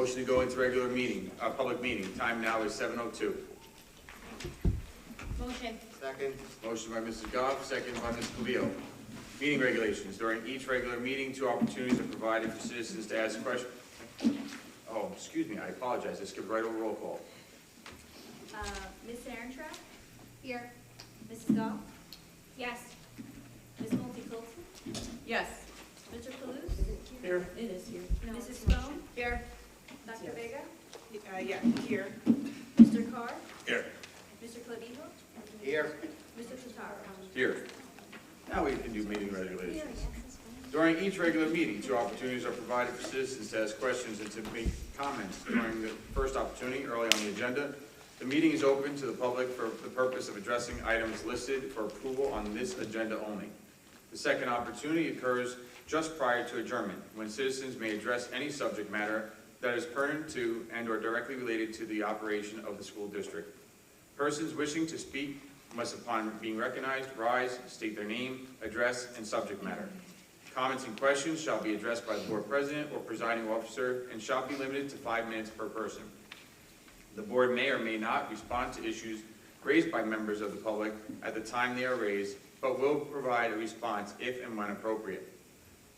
motion to go into regular meeting, public meeting. Time now is 7:02. Motion. Second. Motion by Mrs. Goff, second by Ms. Clevio. Meeting regulations. During each regular meeting, 2 opportunities are provided for citizens to ask questions. Oh, excuse me, I apologize. I skipped right over roll call. Ms. Arentraut? Here. Mrs. Goff? Yes. Ms. Multi-Colson? Yes. Mr. Palouse? Here. It is here. Mrs. Stone? Here. Dr. Yes. Vega? Yeah, here. Mr. Carr? Here. Mr. Clavijo? Here. Mr. Totaro? Here. Now we can do meeting regulations. During each regular meeting, 2 opportunities are provided for citizens to ask questions and to make comments. During the first opportunity, early on the agenda, the meeting is open to the public for the purpose of addressing items listed for approval on this agenda only. The second opportunity occurs just prior to adjournment, when citizens may address any subject matter that is pertinent to and/or directly related to the operation of the school district. Persons wishing to speak must, upon being recognized, rise, state their name, address, and subject matter. Comments and questions shall be addressed by the board president or presiding officer and shall be limited to 5 minutes per person. The board may or may not respond to issues raised by members of the public at the time they are raised, but will provide a response if and when appropriate.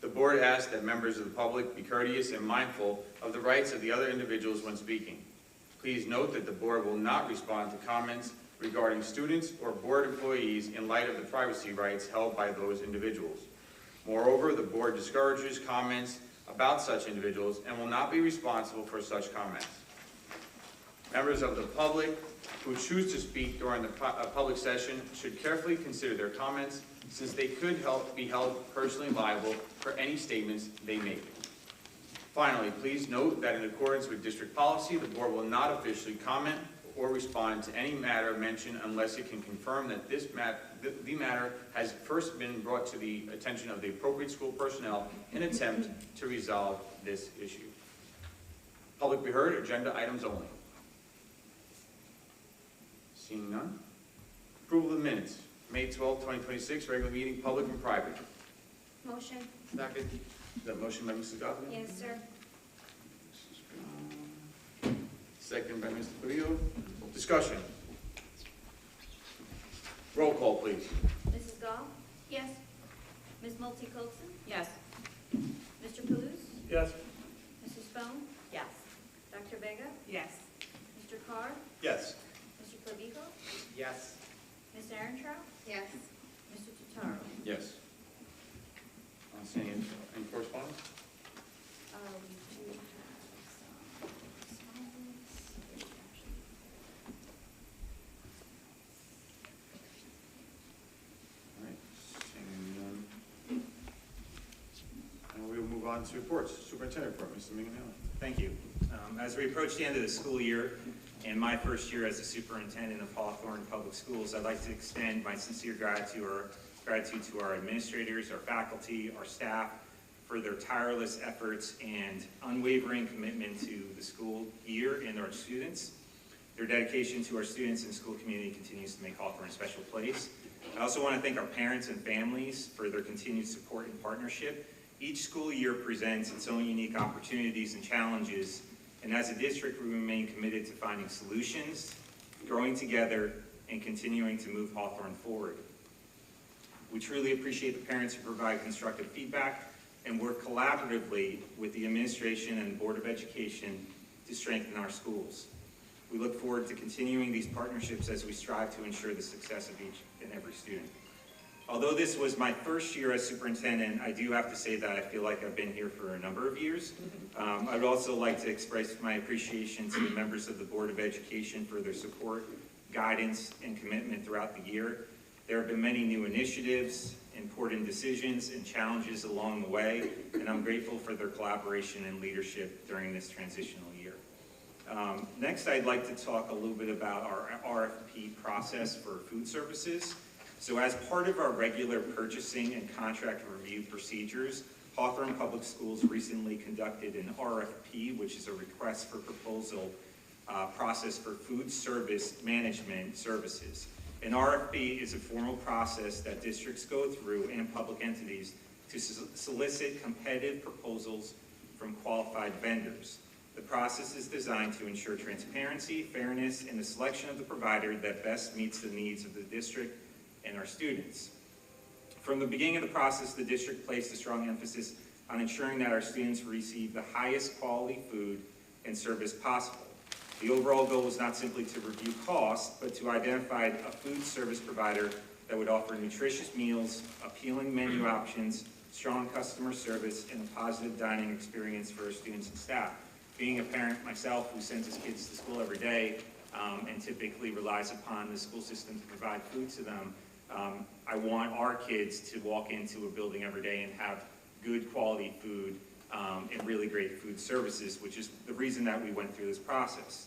The board asks that members of the public be courteous and mindful of the rights of the other individuals when speaking. Please note that the board will not respond to comments regarding students or board employees in light of the privacy rights held by those individuals. Moreover, the board discourages comments about such individuals and will not be responsible for such comments. Members of the public who choose to speak during the public session should carefully consider their comments, since they could be held personally liable for any statements they make. Finally, please note that in accordance with district policy, the board will not officially comment or respond to any matter mentioned unless it can confirm that the matter has first been brought to the attention of the appropriate school personnel in an attempt to resolve this issue. Public be heard, agenda items only. Seeing none. Approval of the minutes. May 12, 2026, regular meeting, public and private. Motion. Second. Is that motion by Mrs. Goff? Yes, sir. Second by Mr. Clevio. Discussion. Roll call, please. Mrs. Goff? Yes. Ms. Multi-Colson? Yes. Mr. Palouse? Yes. Mrs. Stone? Yes. Dr. Vega? Yes. Mr. Carr? Yes. Mr. Clavijo? Yes. Ms. Arentraut? Yes. Mr. Totaro? Yes. Any correspondence? We do have some correspondence. All right. Seeing none. And we'll move on to reports. Superintendent report, Mr. Minganelli. Thank you. As we approach the end of the school year, and my first year as the superintendent of Hawthorne Public Schools, I'd like to extend my sincere gratitude to our administrators, our faculty, our staff, for their tireless efforts and unwavering commitment to the school year and our students. Their dedication to our students and school community continues to make Hawthorne a special place. I also want to thank our parents and families for their continued support and partnership. Each school year presents its own unique opportunities and challenges, and as a district, we remain committed to finding solutions, growing together, and continuing to move Hawthorne forward. We truly appreciate the parents who provide constructive feedback and work collaboratively with the administration and Board of Education to strengthen our schools. We look forward to continuing these partnerships as we strive to ensure the success of each and every student. Although this was my first year as superintendent, I do have to say that I feel like I've been here for a number of years. I'd also like to express my appreciation to the members of the Board of Education for their support, guidance, and commitment throughout the year. There have been many new initiatives, important decisions, and challenges along the way, and I'm grateful for their collaboration and leadership during this transitional year. Next, I'd like to talk a little bit about our RFP process for food services. So as part of our regular purchasing and contract review procedures, Hawthorne Public Schools recently conducted an RFP, which is a request for proposal process for food service management services. An RFP is a formal process that districts go through and public entities to solicit competitive proposals from qualified vendors. The process is designed to ensure transparency, fairness, and the selection of the provider that best meets the needs of the district and our students. From the beginning of the process, the district placed a strong emphasis on ensuring that our students receive the highest quality food and service possible. The overall goal was not simply to review costs, but to identify a food service provider that would offer nutritious meals, appealing menu options, strong customer service, and a positive dining experience for our students and staff. Being a parent myself who sends his kids to school every day and typically relies upon the school system to provide food to them, I want our kids to walk into a building every day and have good quality food and really great food services, which is the reason that we went through this process.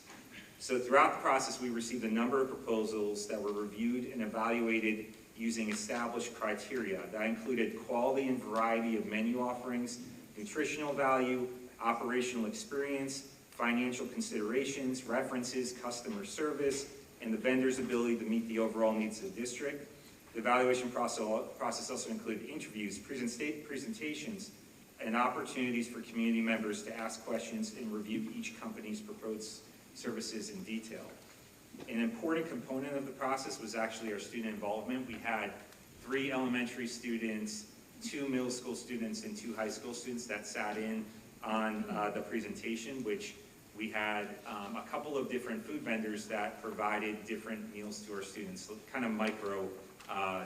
So throughout the process, we received a number of proposals that were reviewed and evaluated using established criteria. That included quality and variety of menu offerings, nutritional value, operational experience, financial considerations, references, customer service, and the vendor's ability to meet the overall needs of the district. The evaluation process also included interviews, presentations, and opportunities for community members to ask questions and review each company's proposed services in detail. An important component of the process was actually our student involvement. We had 3 elementary students, 2 middle school students, and 2 high school students that sat in on the presentation, which we had a couple of different food vendors that provided different meals to our students, so kind of micro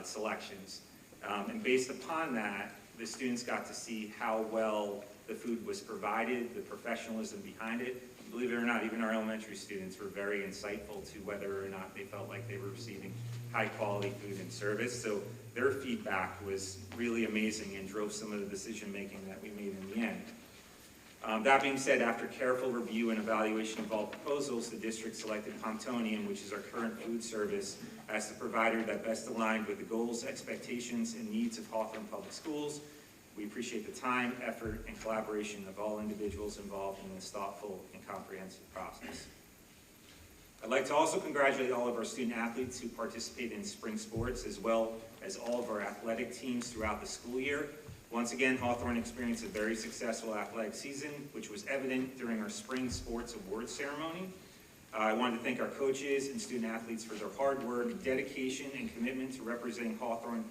selections. And based upon that, the students got to see how well the food was provided, the professionalism behind it. Believe it or not, even our elementary students were very insightful to whether or not they felt like they were receiving high quality food and service. So their feedback was really amazing and drove some of the decision making that we made in the end. That being said, after careful review and evaluation of all proposals, the district selected Pontonian, which is our current food service, as the provider that best aligned with the goals, expectations, and needs of Hawthorne Public Schools. We appreciate the time, effort, and collaboration of all individuals involved in this thoughtful and comprehensive process. I'd like to also congratulate all of our student athletes who participated in spring sports, as well as all of our athletic teams throughout the school year. Once again, Hawthorne experienced a very successful athletic season, which was evident during our spring sports awards ceremony. I wanted to thank our coaches and student athletes for their hard work, dedication, and commitment to representing Hawthorne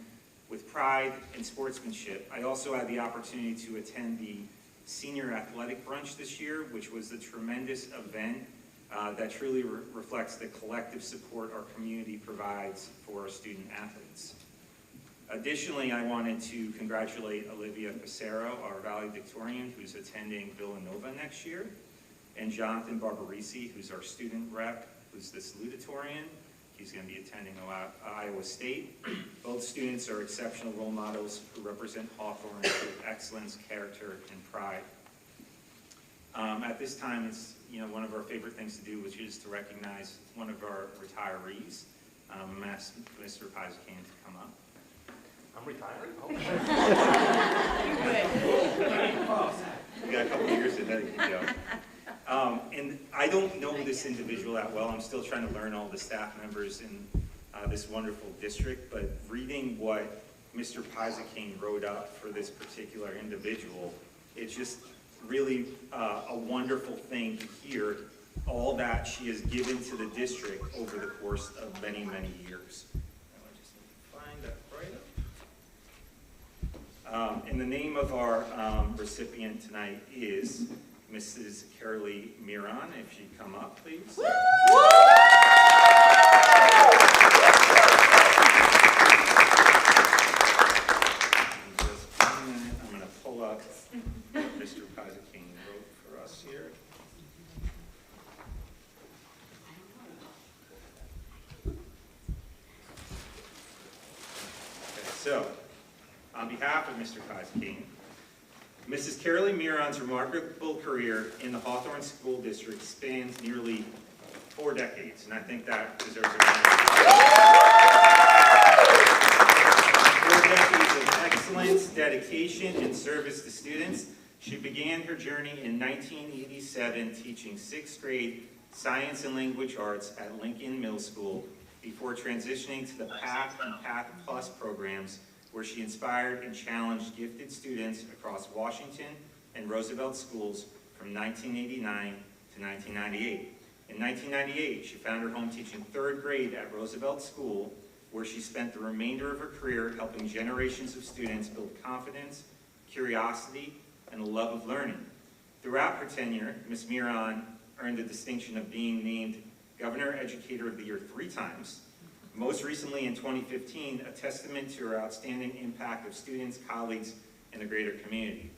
with pride and sportsmanship. I also had the opportunity to attend the senior athletic brunch this year, which was a tremendous event that truly reflects the collective support our community provides for our student athletes. Additionally, I wanted to congratulate Olivia Pissarro, our valedictorian, who's attending Villanova next year, and Jonathan Barbarisi, who's our student rep, who's the salutatorian. He's going to be attending Iowa State. Both students are exceptional role models who represent Hawthorne with excellence, character, and pride. At this time, it's one of our favorite things to do, which is to recognize one of our retirees. I'm asked Mr. Pizzacane to come up. I'm retiring? We got a couple of years ahead of you, Joe. And I don't know this individual that well. I'm still trying to learn all the staff members in this wonderful district, but reading what Mr. Pizzacane wrote up for this particular individual, it's just really a wonderful thing to hear all that she has given to the district over the course of many, many years. Now I just need to find that right up. And the name of our recipient tonight is Mrs. Carolee Miron. If she'd come up, please. Woo! Just a minute, I'm going to pull up what Mr. Pizzacane wrote for us here. Okay, so on behalf of Mr. Pizzacane, Mrs. Carolee Miron's remarkable career in the Hawthorne School District spans nearly 4 decades, and I think that deserves a round of applause. 4 decades of excellence, dedication, and service to students. She began her journey in 1987 teaching 6th grade science and language arts at Lincoln Middle School before transitioning to the PATH and PATH Plus programs, where she inspired and challenged gifted students across Washington and Roosevelt schools from 1989 to 1998. In 1998, she found her home teaching 3rd grade at Roosevelt School, where she spent the remainder of her career helping generations of students build confidence, curiosity, and a love of learning. Throughout her tenure, Ms. Miron earned the distinction of being named Governor Educator of the Year 3 times. Most recently in 2015, a testament to her outstanding impact of students, colleagues, and the greater community.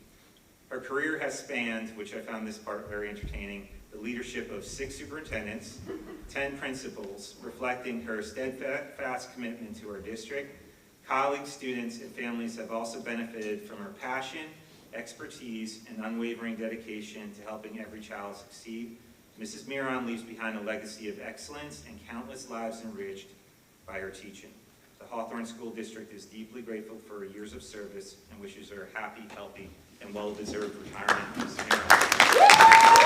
Her career has spanned, which I found this part very entertaining, the leadership of 6 superintendents, 10 principals, reflecting her steadfast commitment to our district. Colleagues, students, and families have also benefited from her passion, expertise, and unwavering dedication to helping every child succeed. Mrs. Miron leaves behind a legacy of excellence and countless lives enriched by her teaching. The Hawthorne School District is deeply grateful for her years of service and wishes her a happy, healthy, and well-deserved retirement. Mrs. Miron.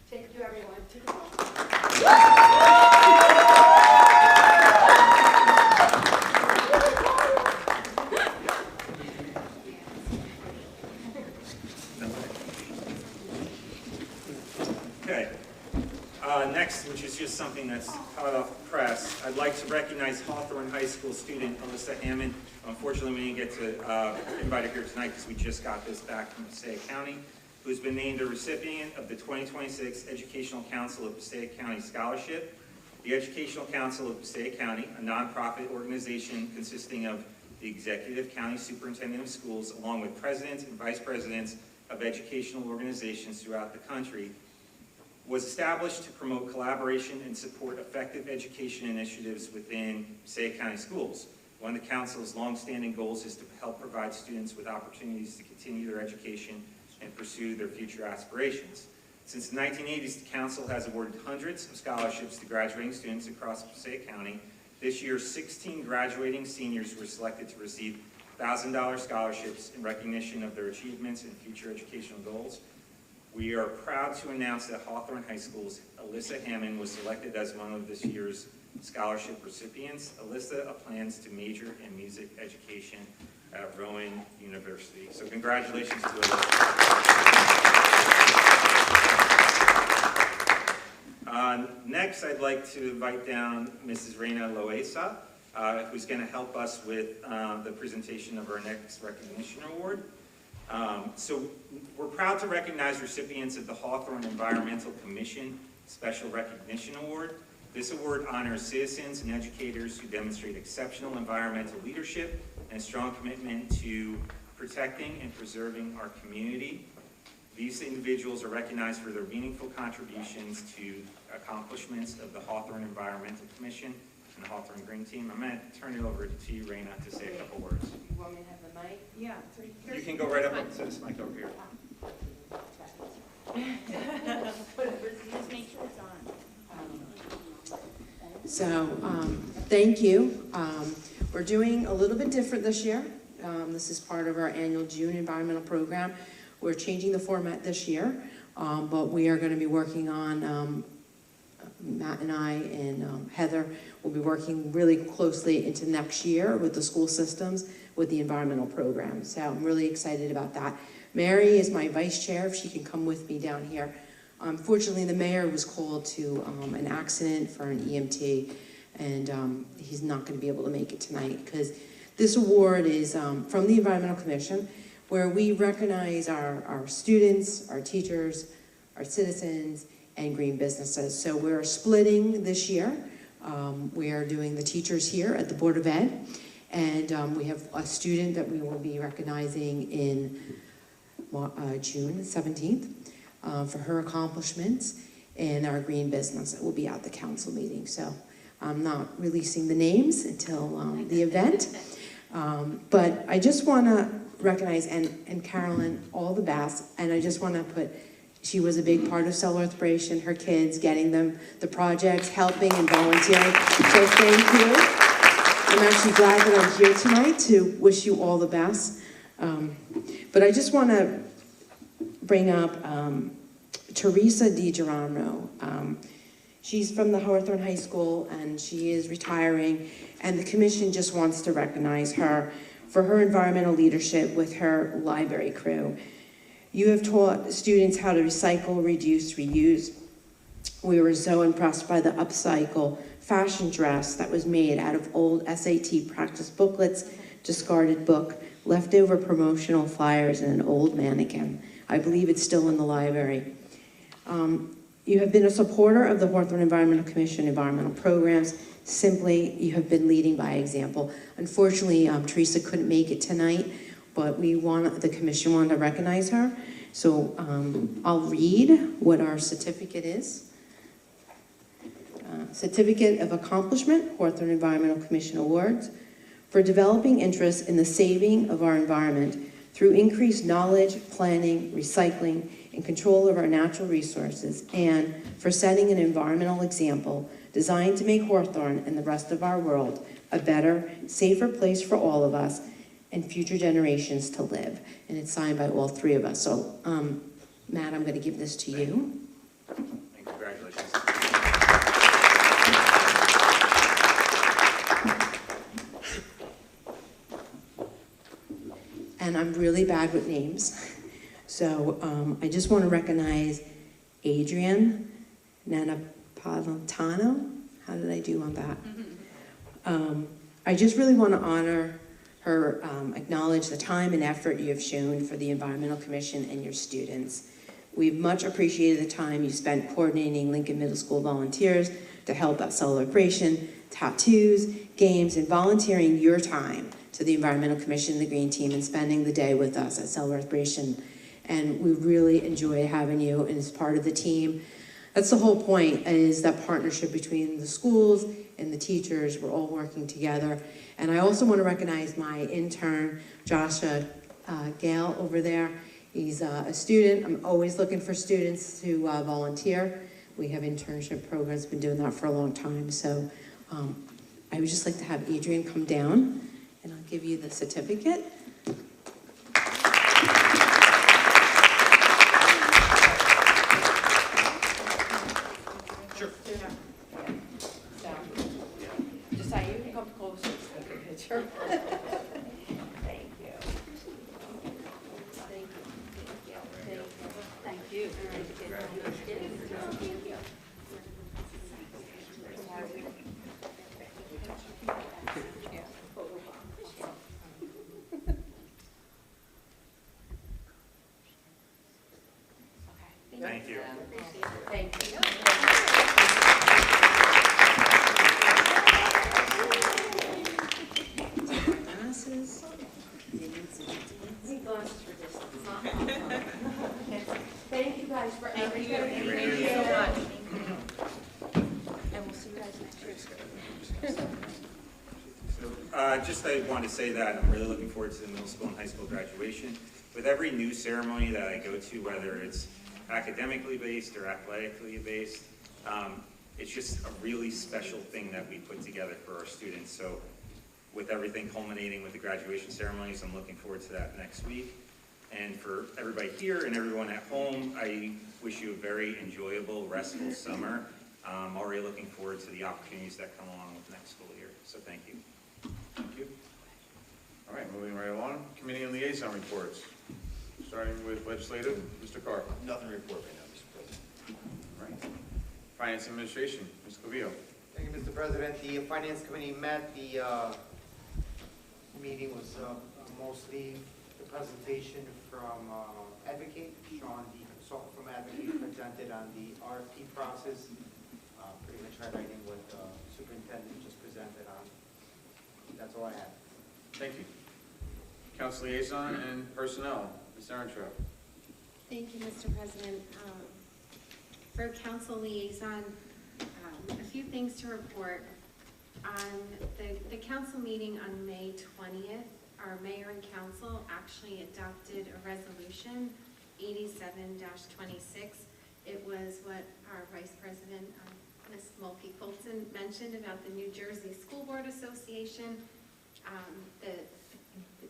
Thank you, everyone. Okay. Next, which is just something that's hot off the press, I'd like to recognize Hawthorne High School student Alyssa Hammond. Unfortunately, we didn't get to invite her here tonight because we just got this back from Passaic County, who's been named a recipient of the 2026 Educational Council of Passaic County Scholarship. The Educational Council of Passaic County, a nonprofit organization consisting of the Executive County Superintendent of Schools, along with presidents and vice presidents of educational organizations throughout the country, was established to promote collaboration and support effective education initiatives within Passaic County schools. One of the council's longstanding goals is to help provide students with opportunities to continue their education and pursue their future aspirations. Since the 1980s, the council has awarded hundreds of scholarships to graduating students across Passaic County. This year, 16 graduating seniors were selected to receive $1,000 scholarships in recognition of their achievements and future educational goals. We are proud to announce that Hawthorne High School's Alyssa Hammond was selected as one of this year's scholarship recipients. Alyssa plans to major in music education at Rowan University. So congratulations to Alyssa. Next, I'd like to invite down Mrs. Reina Loesa, who's going to help us with the presentation of our next recognition award. So we're proud to recognize recipients of the Hawthorne Environmental Commission Special Recognition Award. This award honors citizens and educators who demonstrate exceptional environmental leadership and strong commitment to protecting and preserving our community. These individuals are recognized for their meaningful contributions to accomplishments of the Hawthorne Environmental Commission and the Hawthorne Green Team. I'm going to turn it over to you, Reina, to say a couple words. You want me to have the mic? Yeah, it's right here. You can go right up to this mic over here. Just make sure it's on. So, thank you. We're doing a little bit different this year. This is part of our annual June environmental program. We're changing the format this year, but we are going to be working on, Matt and I and Heather will be working really closely into next year with the school systems with the environmental program. So I'm really excited about that. Mary is my vice chair, if she can come with me down here. Unfortunately, the mayor was called to an accident for an EMT, and he's not going to be able to make it tonight because this award is from the Environmental Commission, where we recognize our students, our teachers, our citizens, and green businesses. So we're splitting this year. We are doing the teachers here at the Board of Ed, and we have a student that we will be recognizing in June 17th for her accomplishments, and our green business that will be at the council meeting. So I'm not releasing the names until the event, but I just want to recognize and Carolyn all the best, and I just want to put, she was a big part of Cell Earthbration, her kids, getting them the projects, helping and volunteering, so thank you. I'm actually glad that I'm here tonight to wish you all the best. But I just want to bring up Teresa DiGeronimo. She's from the Hawthorne High School, and she is retiring, and the commission just wants to recognize her for her environmental leadership with her library crew. You have taught students how to recycle, reduce, reuse. We were so impressed by the upcycle fashion dress that was made out of old SAT practice booklets, discarded book, leftover promotional flyers, and an old mannequin. I believe it's still in the library. You have been a supporter of the Hawthorne Environmental Commission environmental programs. Simply, you have been leading by example. Unfortunately, Teresa couldn't make it tonight, but the commission wanted to recognize her. So I'll read what our certificate is. Certificate of Accomplishment, Hawthorne Environmental Commission Awards, for developing interest in the saving of our environment through increased knowledge, planning, recycling, and control of our natural resources, and for setting an environmental example designed to make Hawthorne and the rest of our world a better, safer place for all of us and future generations to live. And it's signed by all three of us. So, Matt, I'm going to give this to you. And congratulations. And I'm really bad with names. So I just want to recognize Adrian Nanapolitano. How did I do on that? I just really want to honor her, acknowledge the time and effort you have shown for the Environmental Commission and your students. We've much appreciated the time you spent coordinating Lincoln Middle School volunteers to help at celebration, tattoos, games, and volunteering your time to the Environmental Commission, the Green Team, and spending the day with us at celebration. And we really enjoy having you and as part of the team. That's the whole point, is that partnership between the schools and the teachers. We're all working together. And I also want to recognize my intern, Joshua Gale, over there. He's a student. I'm always looking for students to volunteer. We have internship programs, been doing that for a long time. So I would just like to have Adrian come down, and I'll give you the certificate. Sure. So, just so you can come closer to the picture. Thank you. Thank you. Thank you. Thank you. Glasses. Need glasses for distance. Thank you guys for everything. Thank you so much. And we'll see you guys next year. Just I wanted to say that I'm really looking forward to the middle school and high school graduation. With every new ceremony that I go to, whether it's academically based or athletically based, it's just a really special thing that we put together for our students. So with everything culminating with the graduation ceremonies, I'm looking forward to that next week. And for everybody here and everyone at home, I wish you a very enjoyable, restful summer. I'm already looking forward to the opportunities that come along with next school year. So thank you. Thank you. All right, moving right along. Committee and liaison reports. Starting with legislative, Mr. Carr. Nothing to report right now, Mr. President. All right. Finance and Administration, Ms. Clavio. Thank you, Mr. President. The Finance Committee met. The meeting was mostly the presentation from Advocate. Sean, the consultant from Advocate, presented on the RFP process, pretty much highlighting what the superintendent just presented on. That's all I have. Thank you. Council Liaison and Personnel, Ms. Arentrout. Thank you, Mr. President. For council liaison, a few things to report. On the council meeting on May 20th, our mayor and council actually adopted a resolution, 87-26. It was what our Vice President, Ms. Mulkey-Colton, mentioned about the New Jersey School Board Association,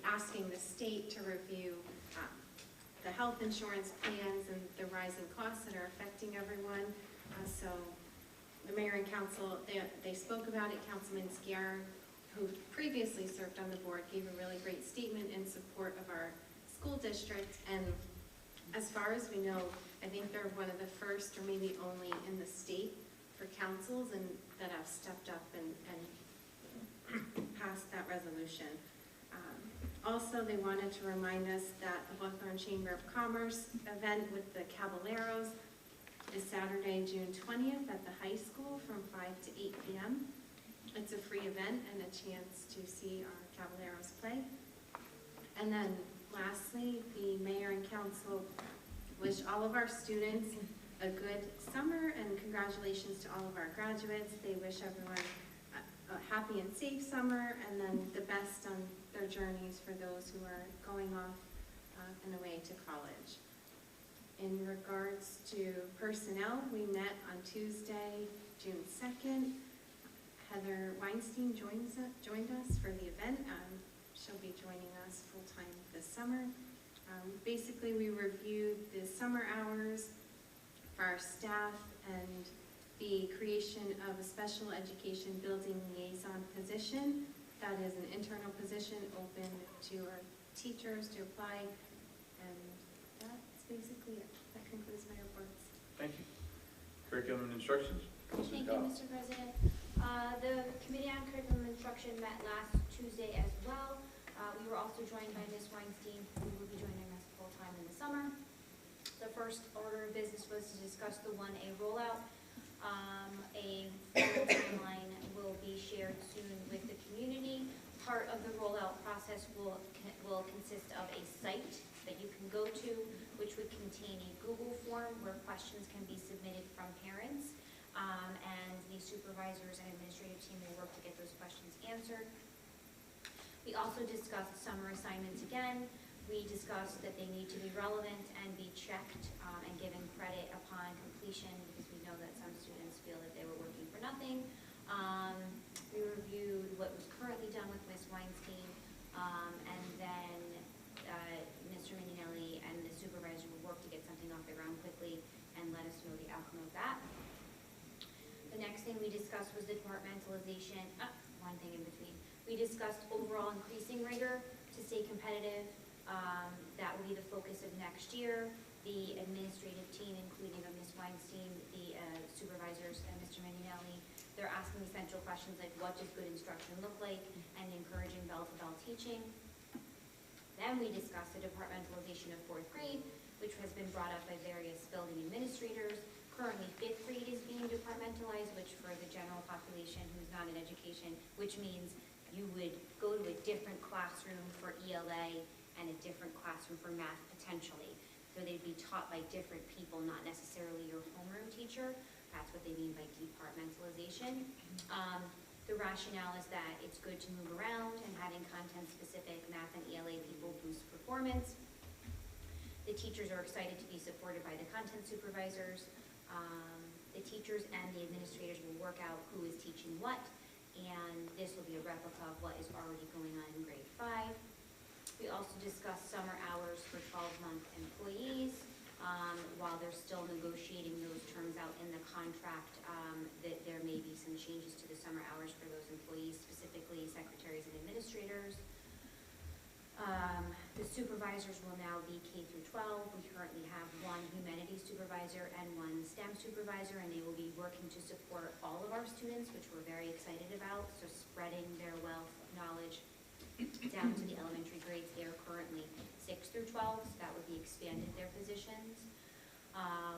asking the state to review the health insurance plans and the rising costs that are affecting everyone. So the mayor and council, they spoke about it. Councilman Skier, who previously served on the board, gave a really great statement in support of our school district. And as far as we know, I think they're one of the first or maybe only in the state for councils and that have stepped up and passed that resolution. Also, they wanted to remind us that the Hawthorne Chamber of Commerce event with the Caballeros is Saturday, June 20th at the high school from 5 to 8 p.m. It's a free event and a chance to see our Caballeros play. And then lastly, the mayor and council wish all of our students a good summer and congratulations to all of our graduates. They wish everyone a happy and safe summer and then the best on their journeys for those who are going off and away to college. In regards to personnel, we met on Tuesday, June 2nd. Heather Weinstein joined us for the event. She'll be joining us full-time this summer. Basically, we reviewed the summer hours for our staff and the creation of a special education building liaison position. That is an internal position open to our teachers to apply. And that's basically it. That concludes my reports. Thank you. Curriculum and instructions? Thank you, Mr. President. The Committee on Curriculum and Instruction met last Tuesday as well. We were also joined by Ms. Weinstein, who will be joining us full-time in the summer. The first order of business was to discuss the 1A rollout. A formal timeline will be shared soon with the community. Part of the rollout process will consist of a site that you can go to, which would contain a Google form where questions can be submitted from parents, and the supervisors and administrative team will work to get those questions answered. We also discussed summer assignments again. We discussed that they need to be relevant and be checked and given credit upon completion, because we know that some students feel that they were working for nothing. We reviewed what was currently done with Ms. Weinstein, and then Mr. Mininelli and the supervisor will work to get something off the ground quickly and let us know the outcome of that. The next thing we discussed was the departmentalization. One thing in between. We discussed overall increasing rigor to stay competitive. That will be the focus of next year. The administrative team, including Ms. Weinstein, the supervisors, and Mr. Mininelli, they're asking essential questions like what does good instruction look like and encouraging bell-to-bell teaching. Then we discussed the departmentalization of 4th grade, which has been brought up by various building administrators. Currently, 5th grade is being departmentalized, which for the general population who's not in education, which means you would go to a different classroom for ELA and a different classroom for math potentially. So they'd be taught by different people, not necessarily your homeroom teacher. That's what they mean by departmentalization. The rationale is that it's good to move around and having content-specific math and ELA people boost performance. The teachers are excited to be supported by the content supervisors. The teachers and the administrators will work out who is teaching what, and this will be a replica of what is already going on in grade 5. We also discussed summer hours for 12-month employees. While they're still negotiating those terms out in the contract, that there may be some changes to the summer hours for those employees, specifically secretaries and administrators. The supervisors will now be K through 12. We currently have one humanities supervisor and one STEM supervisor, and they will be working to support all of our students, which we're very excited about. So spreading their wealth of knowledge down to the elementary grades. They are currently 6 through 12, so that would be expanded their positions.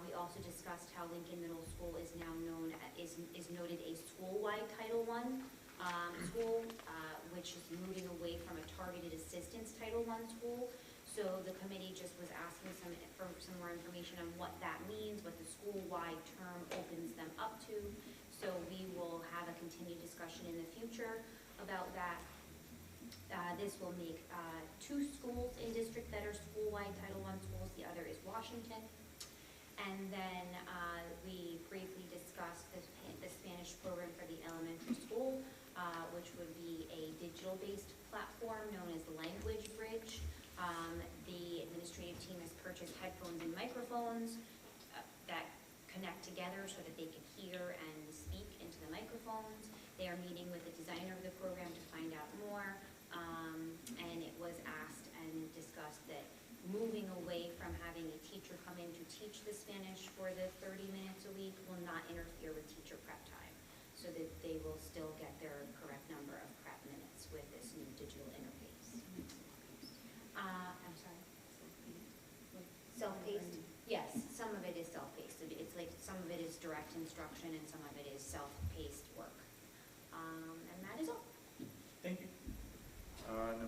We also discussed how Lincoln Middle School is now known is noted a school-wide Title I school, which is moving away from a targeted assistance Title I school. So the committee just was asking for some more information on what that means, what the school-wide term opens them up to. So we will have a continued discussion in the future about that. This will make 2 schools in district that are school-wide Title I schools. The other is Washington. And then we briefly discussed the Spanish program for the elementary school, which would be a digital-based platform known as Language Bridge. The administrative team has purchased headphones and microphones that connect together so that they can hear and speak into the microphones. They are meeting with the designer of the program to find out more, and it was asked and discussed that moving away from having a teacher come in to teach the Spanish for the 30 minutes a week will not interfere with teacher prep time, so that they will still get their correct number of prep minutes with this new digital interface. I'm sorry? Self-paced? Yes, some of it is self-paced. It's like, some of it is direct instruction and some of it is self-paced work. And that is all. Thank you.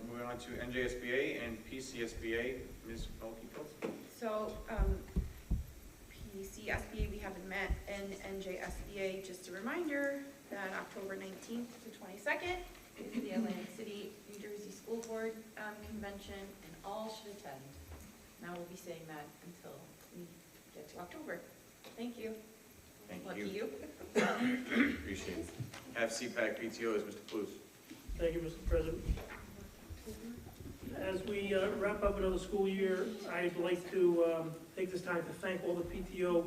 Moving on to NJSBA and PCSBA, Ms. Pelkey-Phillips. So, PCSBA, we haven't met, and NJSBA, just a reminder that October 19th to 22nd is the Atlantic City, New Jersey School Board Convention, and all should attend. Now we'll be saying that until we get to October. Thank you. Thank Lucky you. you. Appreciate it. Have CPAC PTO is Mr. Clues. Thank you, Mr. President. As we wrap up another school year, I'd like to take this time to thank all the PTO,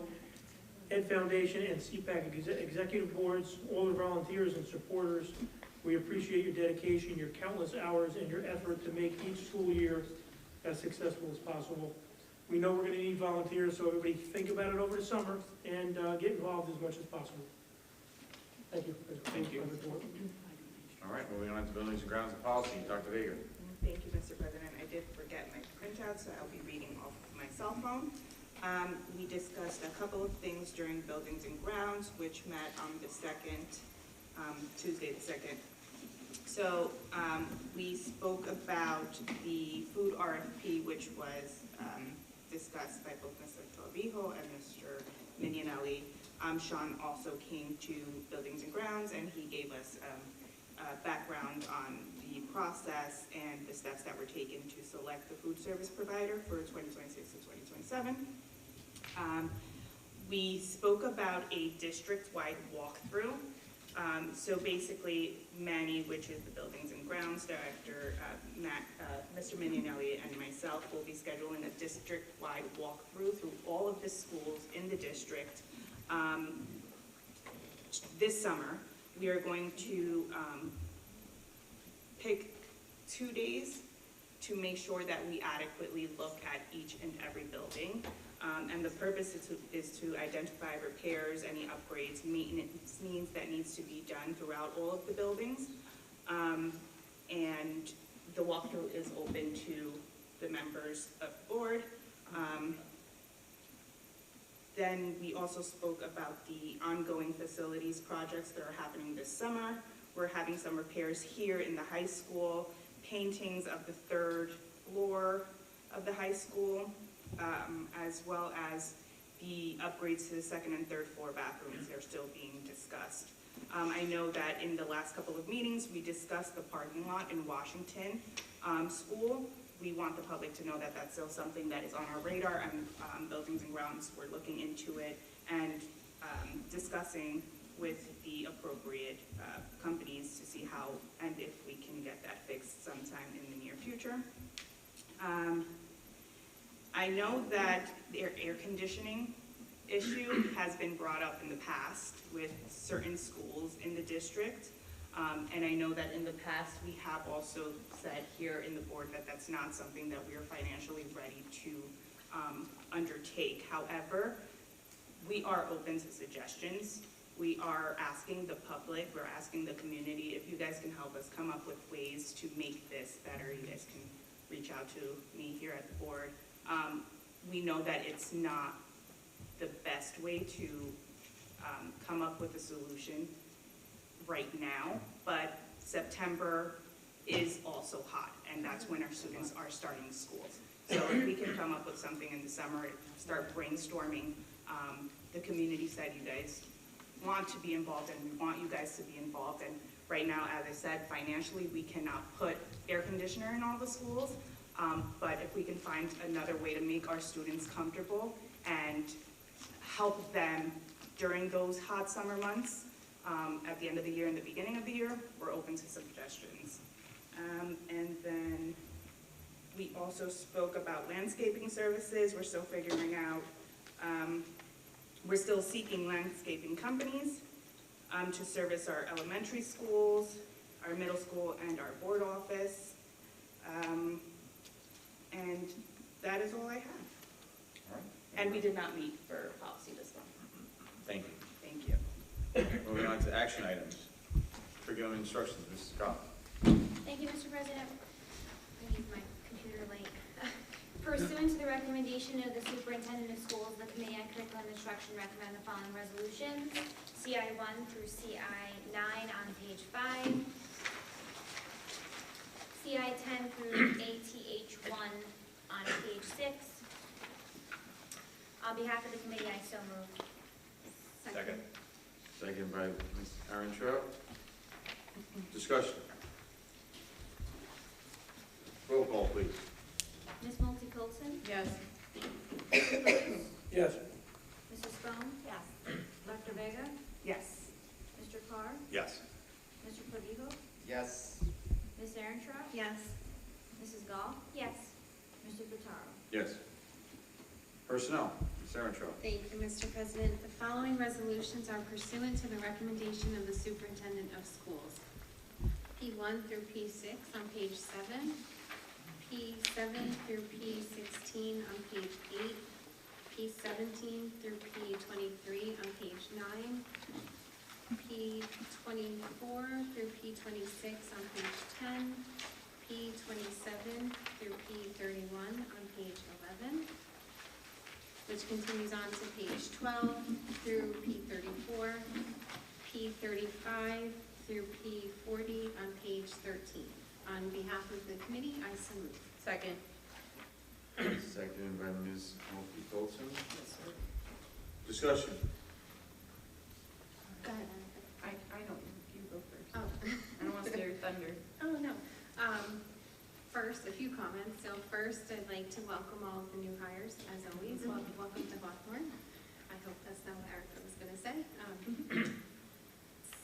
Ed Foundation, and CPAC executive boards, all the volunteers and supporters. We appreciate your dedication, your countless hours, and your effort to make each school year as successful as possible. We know we're going to need volunteers, so everybody think about it over the summer and get involved as much as possible. Thank you. Thank you. All right, moving on to Buildings and Grounds and Policy, Dr. Vega. Thank you, Mr. President. I did forget my printout, so I'll be reading off of my cell phone. We discussed a couple of things during Buildings and Grounds, which met on the Tuesday the 2nd. So we spoke about the food RFP, which was discussed by both Mr. Torrijo and Mr. Mignonelli. Sean also came to Buildings and Grounds, and he gave us background on the process and the steps that were taken to select the food service provider for 2026 to 2027. We spoke about a district-wide walkthrough. So basically, Manny, which is the Buildings and Grounds Director, Mr. Mignonelli, and myself will be scheduling a district-wide walkthrough through all of the schools in the district. This summer, we are going to pick 2 days to make sure that we adequately look at each and every building. And the purpose is to identify repairs, any upgrades, maintenance needs that needs to be done throughout all of the buildings. And the walkthrough is open to the members of the board. Then we also spoke about the ongoing facilities projects that are happening this summer. We're having some repairs here in the high school, paintings of the 3rd floor of the high school, as well as the upgrades to the 2nd and 3rd floor bathrooms. They're still being discussed. I know that in the last couple of meetings, we discussed the parking lot in Washington School. We want the public to know that that's still something that is on our radar, and Buildings and Grounds, we're looking into it and discussing with the appropriate companies to see how and if we can get that fixed sometime in the near future. I know that their air conditioning issue has been brought up in the past with certain schools in the district. And I know that in the past, we have also said here in the board that that's not something that we are financially ready to undertake. However, we are open to suggestions. We are asking the public, we're asking the community, if you guys can help us come up with ways to make this better, you guys can reach out to me here at the board. We know that it's not the best way to come up with a solution right now, but September is also hot, and that's when our students are starting schools. So if we can come up with something in the summer, start brainstorming, the community said you guys want to be involved, and we want you guys to be involved. And right now, as I said, financially, we cannot put air conditioner in all the schools, but if we can find another way to make our students comfortable and help them during those hot summer months, at the end of the year and the beginning of the year, we're open to suggestions. And then We also spoke about landscaping services, we're still figuring out. We're still seeking landscaping companies to service our elementary schools, our middle school, and our board office. And that is all I have. All right. And we did not meet for policy this month. Thank you. Thank you. Moving on to action items. Curriculum instructions, Mrs. Scott. Thank you, Mr. President. I need my computer link. Pursuant to the recommendation of the superintendent of schools, the Committee on Curriculum Instruction recommend the following resolutions. CI 1 through CI 9 on page 5. CI 10 through ATH 1 on page 6. On behalf of the committee, I so move. Second. Second by Ms. Arentrow. Discussion. Roll call, please. Ms. Multi-Colson? Yes. Mr. Lewis? Yes. Mrs. Stone? Yes. Dr. Vega? Yes. Mr. Carr? Yes. Mr. Clavijo? Yes. Ms. Arentrout? Yes. Mrs. Gall? Yes. Mr. Vitaro? Yes. Personnel, Ms. Arentrow. Thank you, Mr. President. The following resolutions are pursuant to the recommendation of the superintendent of schools. P1 through P6 on page 7, P7 through P16 on page 8, P17 through P23 on page 9, P24 through P26 on page 10, P27 through P31 on page 11, which continues on to page 12 through P34, P35 through P40 on page 13. On behalf of the committee, I so move. Second. Seconded by Ms. Multi-Colson. Discussion. Go ahead. I don't, you go first. Oh. I don't want to steal your thunder. Oh, no. First, a few comments. So first, I'd like to welcome all of the new hires, as always. Welcome to Hawthorne. I hope that's not what Erica was going to say.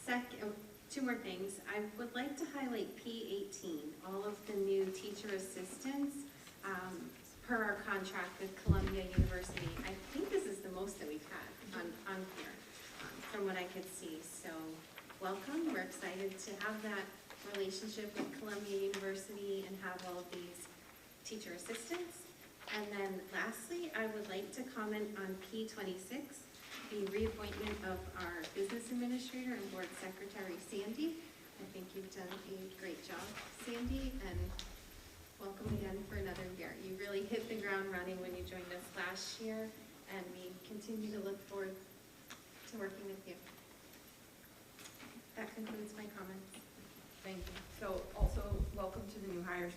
Second, two more things. I would like to highlight P18, all of the new teacher assistants per our contract with Columbia University. I think this is the most that we've had on here, from what I could see. So welcome. We're excited to have that relationship with Columbia University and have all of these teacher assistants. And then lastly, I would like to comment on P26, the reappointment of our business administrator and board secretary, Sandy. I think you've done a great job, Sandy, and welcome again for another year. You really hit the ground running when you joined us last year, and we continue to look forward to working with you. That concludes my comments. Thank you. So also, welcome to the new hires.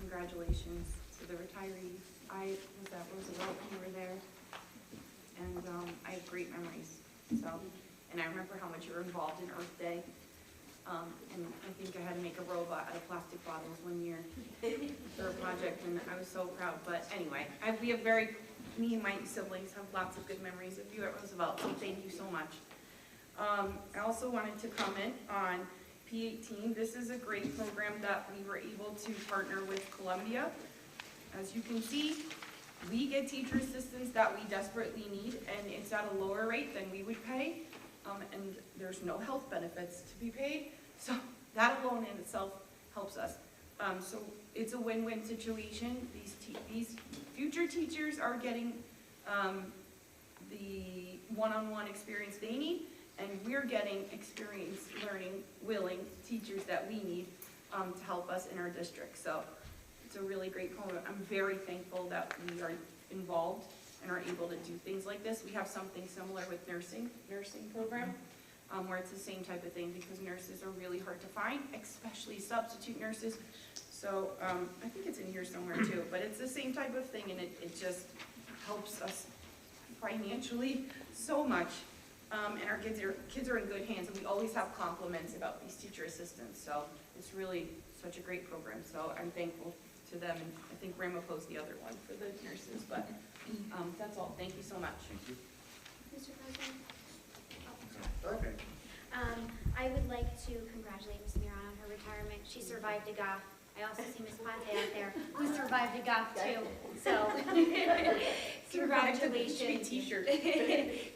Congratulations to the retirees. I was at Roosevelt when you were there, and I have great memories. So, and I remember how much you were involved in Earth Day. And I think I had to make a robot out of plastic bottles one year for a project, and I was so proud. But anyway, me and my siblings have lots of good memories of you at Roosevelt, so thank you so much. I also wanted to comment on P18. This is a great program that we were able to partner with Columbia. As you can see, we get teacher assistants that we desperately need, and it's at a lower rate than we would pay, and there's no health benefits to be paid, so that alone in itself helps us. So it's a win-win situation. These future teachers are getting the one-on-one experience they need, and we're getting experienced, learning, willing teachers that we need to help us in our district. So it's a really great program. I'm very thankful that we are involved and are able to do things like this. We have something similar with nursing program, where it's the same type of thing, because nurses are really hard to find, especially substitute nurses. So I think it's in here somewhere too, but it's the same type of thing, and it just helps us financially so much. And our kids are in good hands, and we always have compliments about these teacher assistants. So it's really such a great program. So I'm thankful to them, and I think Rama posed the other one for the nurses. But that's all. Thank you so much. Thank you. Mr. President? Okay. I would like to congratulate Ms. Miran on her retirement. She survived a I also see Ms. Ponte out there, who survived a GOP too, so congratulations. T-shirt.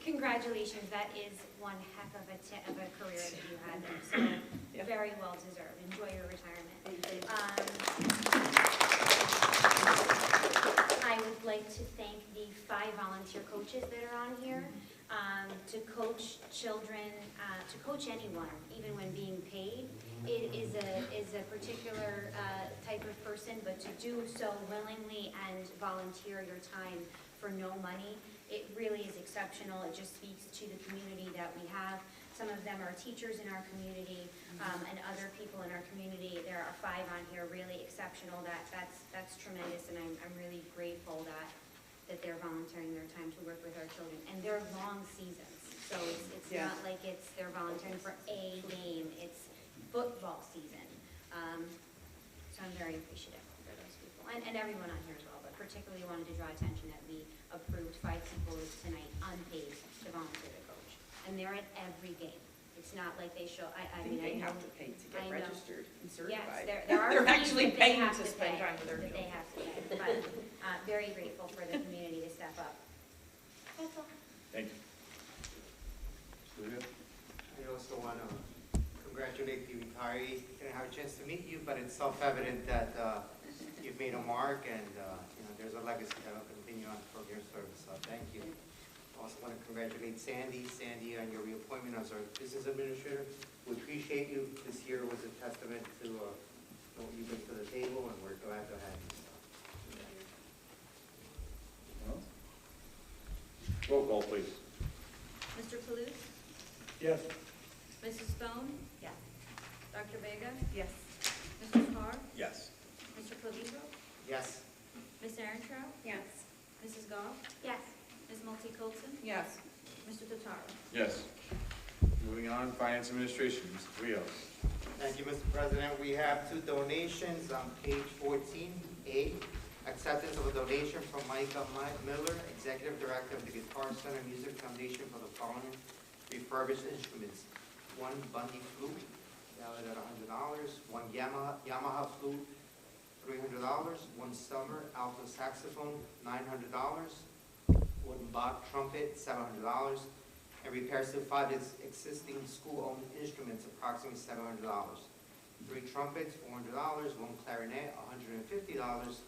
Congratulations, that is one heck of a career that you had there, so very well deserved. Enjoy your retirement. I would like to thank the 5 volunteer coaches that are on here. To coach children, to coach anyone, even when being paid, it is a particular type of person, but to do so willingly and volunteer your time for no money, it really is exceptional. It just speaks to the community that we have. Some of them are teachers in our community, and other people in our community. There are 5 on here, really exceptional. That's tremendous, and I'm really grateful that they're volunteering their time to work with our children. And they're long seasons, so it's not like they're volunteering for a game. It's football season. So I'm very appreciative for those people, and everyone on here as well, but particularly wanted to draw attention that we approved 5 people tonight unpaid to volunteer to coach. And they're at every game. It's not like they show, I mean, They I know. have to pay to I get know. registered and Yes, certified. there are They're fees actually that they paying have to to spend pay, time with their that they children. have to pay, but very grateful for the community to step up. That's all. Thank you. Julia? I also want to congratulate the retiree. Didn't have a chance to meet you, but it's self-evident that you've made a mark, and there's a legacy that will continue on from your service. So thank you. I also want to congratulate Sandy on your reappointment as our business administrator. We appreciate you. This year was a testament to what you bring to the table, and we're glad to have you. Roll call, please. Mr. Kalous? Yes. Mrs. Stone? Yes. Dr. Vega? Yes. Mr. Carr? Yes. Mr. Clavijo? Yes. Ms. Aarontrout? Yes. Mrs. Goff? Yes. Ms. Multi Colson? Yes. Mr. Totaro? Yes. Moving on, Finance Administration, Mr. Rios. Thank you, Mr. President. We have 2 donations on page 14A. Acceptance of a donation from Micah Miller, Executive Director of the Guitar Center Music Foundation, for the following refurbished instruments. 1 Bundy flute, valued at $100. 1 Yamaha flute, $300. 1 Summer alto saxophone, $900. 1 Bach trumpet, $700. And repairs to 5 existing school-owned instruments, approximately $700. 3 trumpets, $400. 1 clarinet, $150.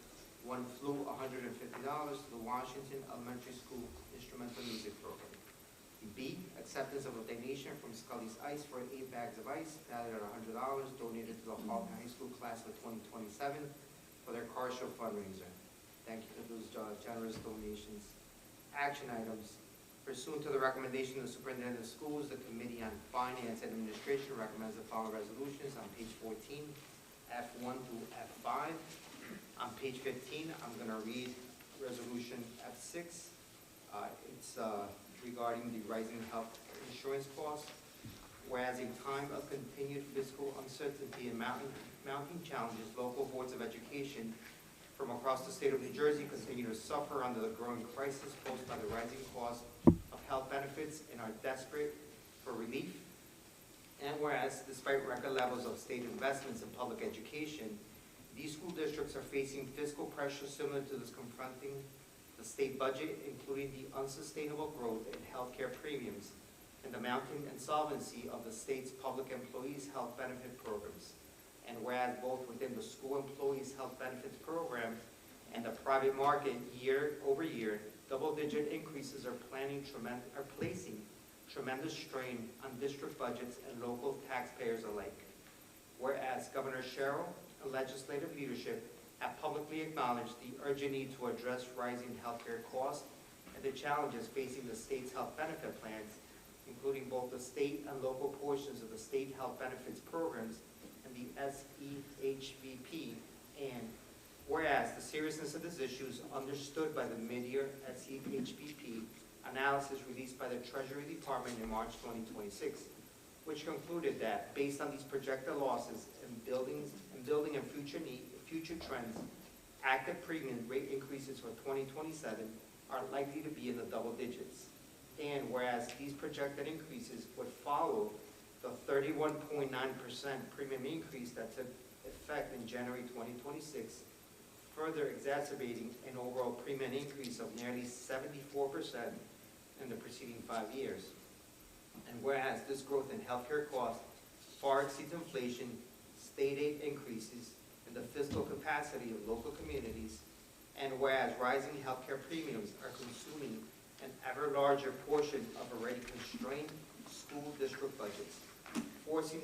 1 flute, $150 to the Washington Elementary School Instrumental Music Program. B, acceptance of a donation from Scully's Ice for 8 bags of ice, valued at $100, donated to the Hawthorne High School class of 2027 for their car show fundraiser. Thank you for those generous donations. Action items. Pursuant to the recommendation of the Superintendent of Schools, the Committee on Finance and Administration recommends the following resolutions on page 14, F1 through F5. On page 15, I'm going to read Resolution F6. It's regarding the rising health insurance costs. Whereas in time of continued fiscal uncertainty and mounting challenges, local boards of education from across the state of New Jersey continue to suffer under the growing crisis posed by the rising cost of health benefits and are desperate for relief. And whereas, despite record levels of state investments in public education, these school districts are facing fiscal pressure similar to those confronting the state budget, including the unsustainable growth in healthcare premiums and the mounting insolvency of the state's public employees' health benefit programs. And whereas both within the school employees' health benefits program and the private market, year over year, double-digit increases are placing tremendous strain on district budgets and local taxpayers alike. Whereas Governor Sherrill and legislative leadership have publicly acknowledged the urgent need to address rising healthcare costs and the challenges facing the state's health benefit plans, including both the state and local portions of the state health benefits programs and the SEHVP. And whereas the seriousness of this issue is understood by the mid-year SEHVP analysis released by the Treasury Department in March 2026, which concluded that based on these projected losses and building and future trends, active premium rate increases for 2027 are likely to be in the double digits. And whereas these projected increases would follow the 31.9% premium increase that took effect in January 2026, further exacerbating an overall premium increase of nearly 74% in the preceding 5 years. And whereas this growth in healthcare costs far exceeds inflation, state aid increases, and the fiscal capacity of local communities, and whereas rising healthcare premiums are consuming an ever larger portion of already constrained school district budgets, forcing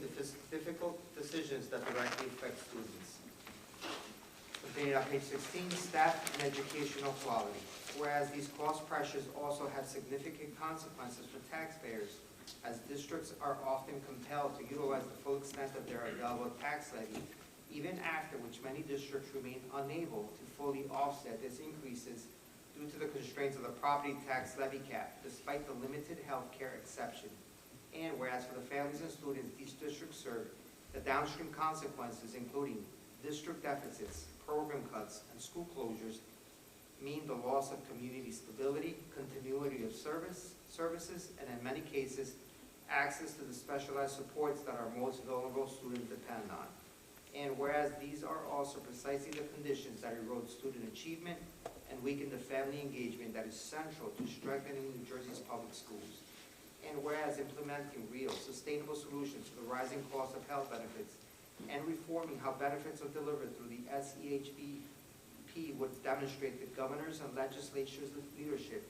difficult decisions that directly affect students. Continuing on page 16, staff and educational quality. Whereas these cost pressures also have significant consequences for taxpayers, as districts are often compelled to utilize the full extent of their available tax levy, even after which many districts remain unable to fully offset these increases due to the constraints of the property tax levy cap, despite the limited health care exception. And whereas for the families and students these districts serve, the downstream consequences, including district deficits, program cuts, and school closures, mean the loss of community stability, continuity of services, and in many cases, access to the specialized supports that our most vulnerable students depend on. And whereas these are also precisely the conditions that erode student achievement and weaken the family engagement that is central to strengthening New Jersey's public schools. And whereas implementing real, sustainable solutions to the rising cost of health benefits and reforming how benefits are delivered through the SEHBP would demonstrate the governor's and legislature's leadership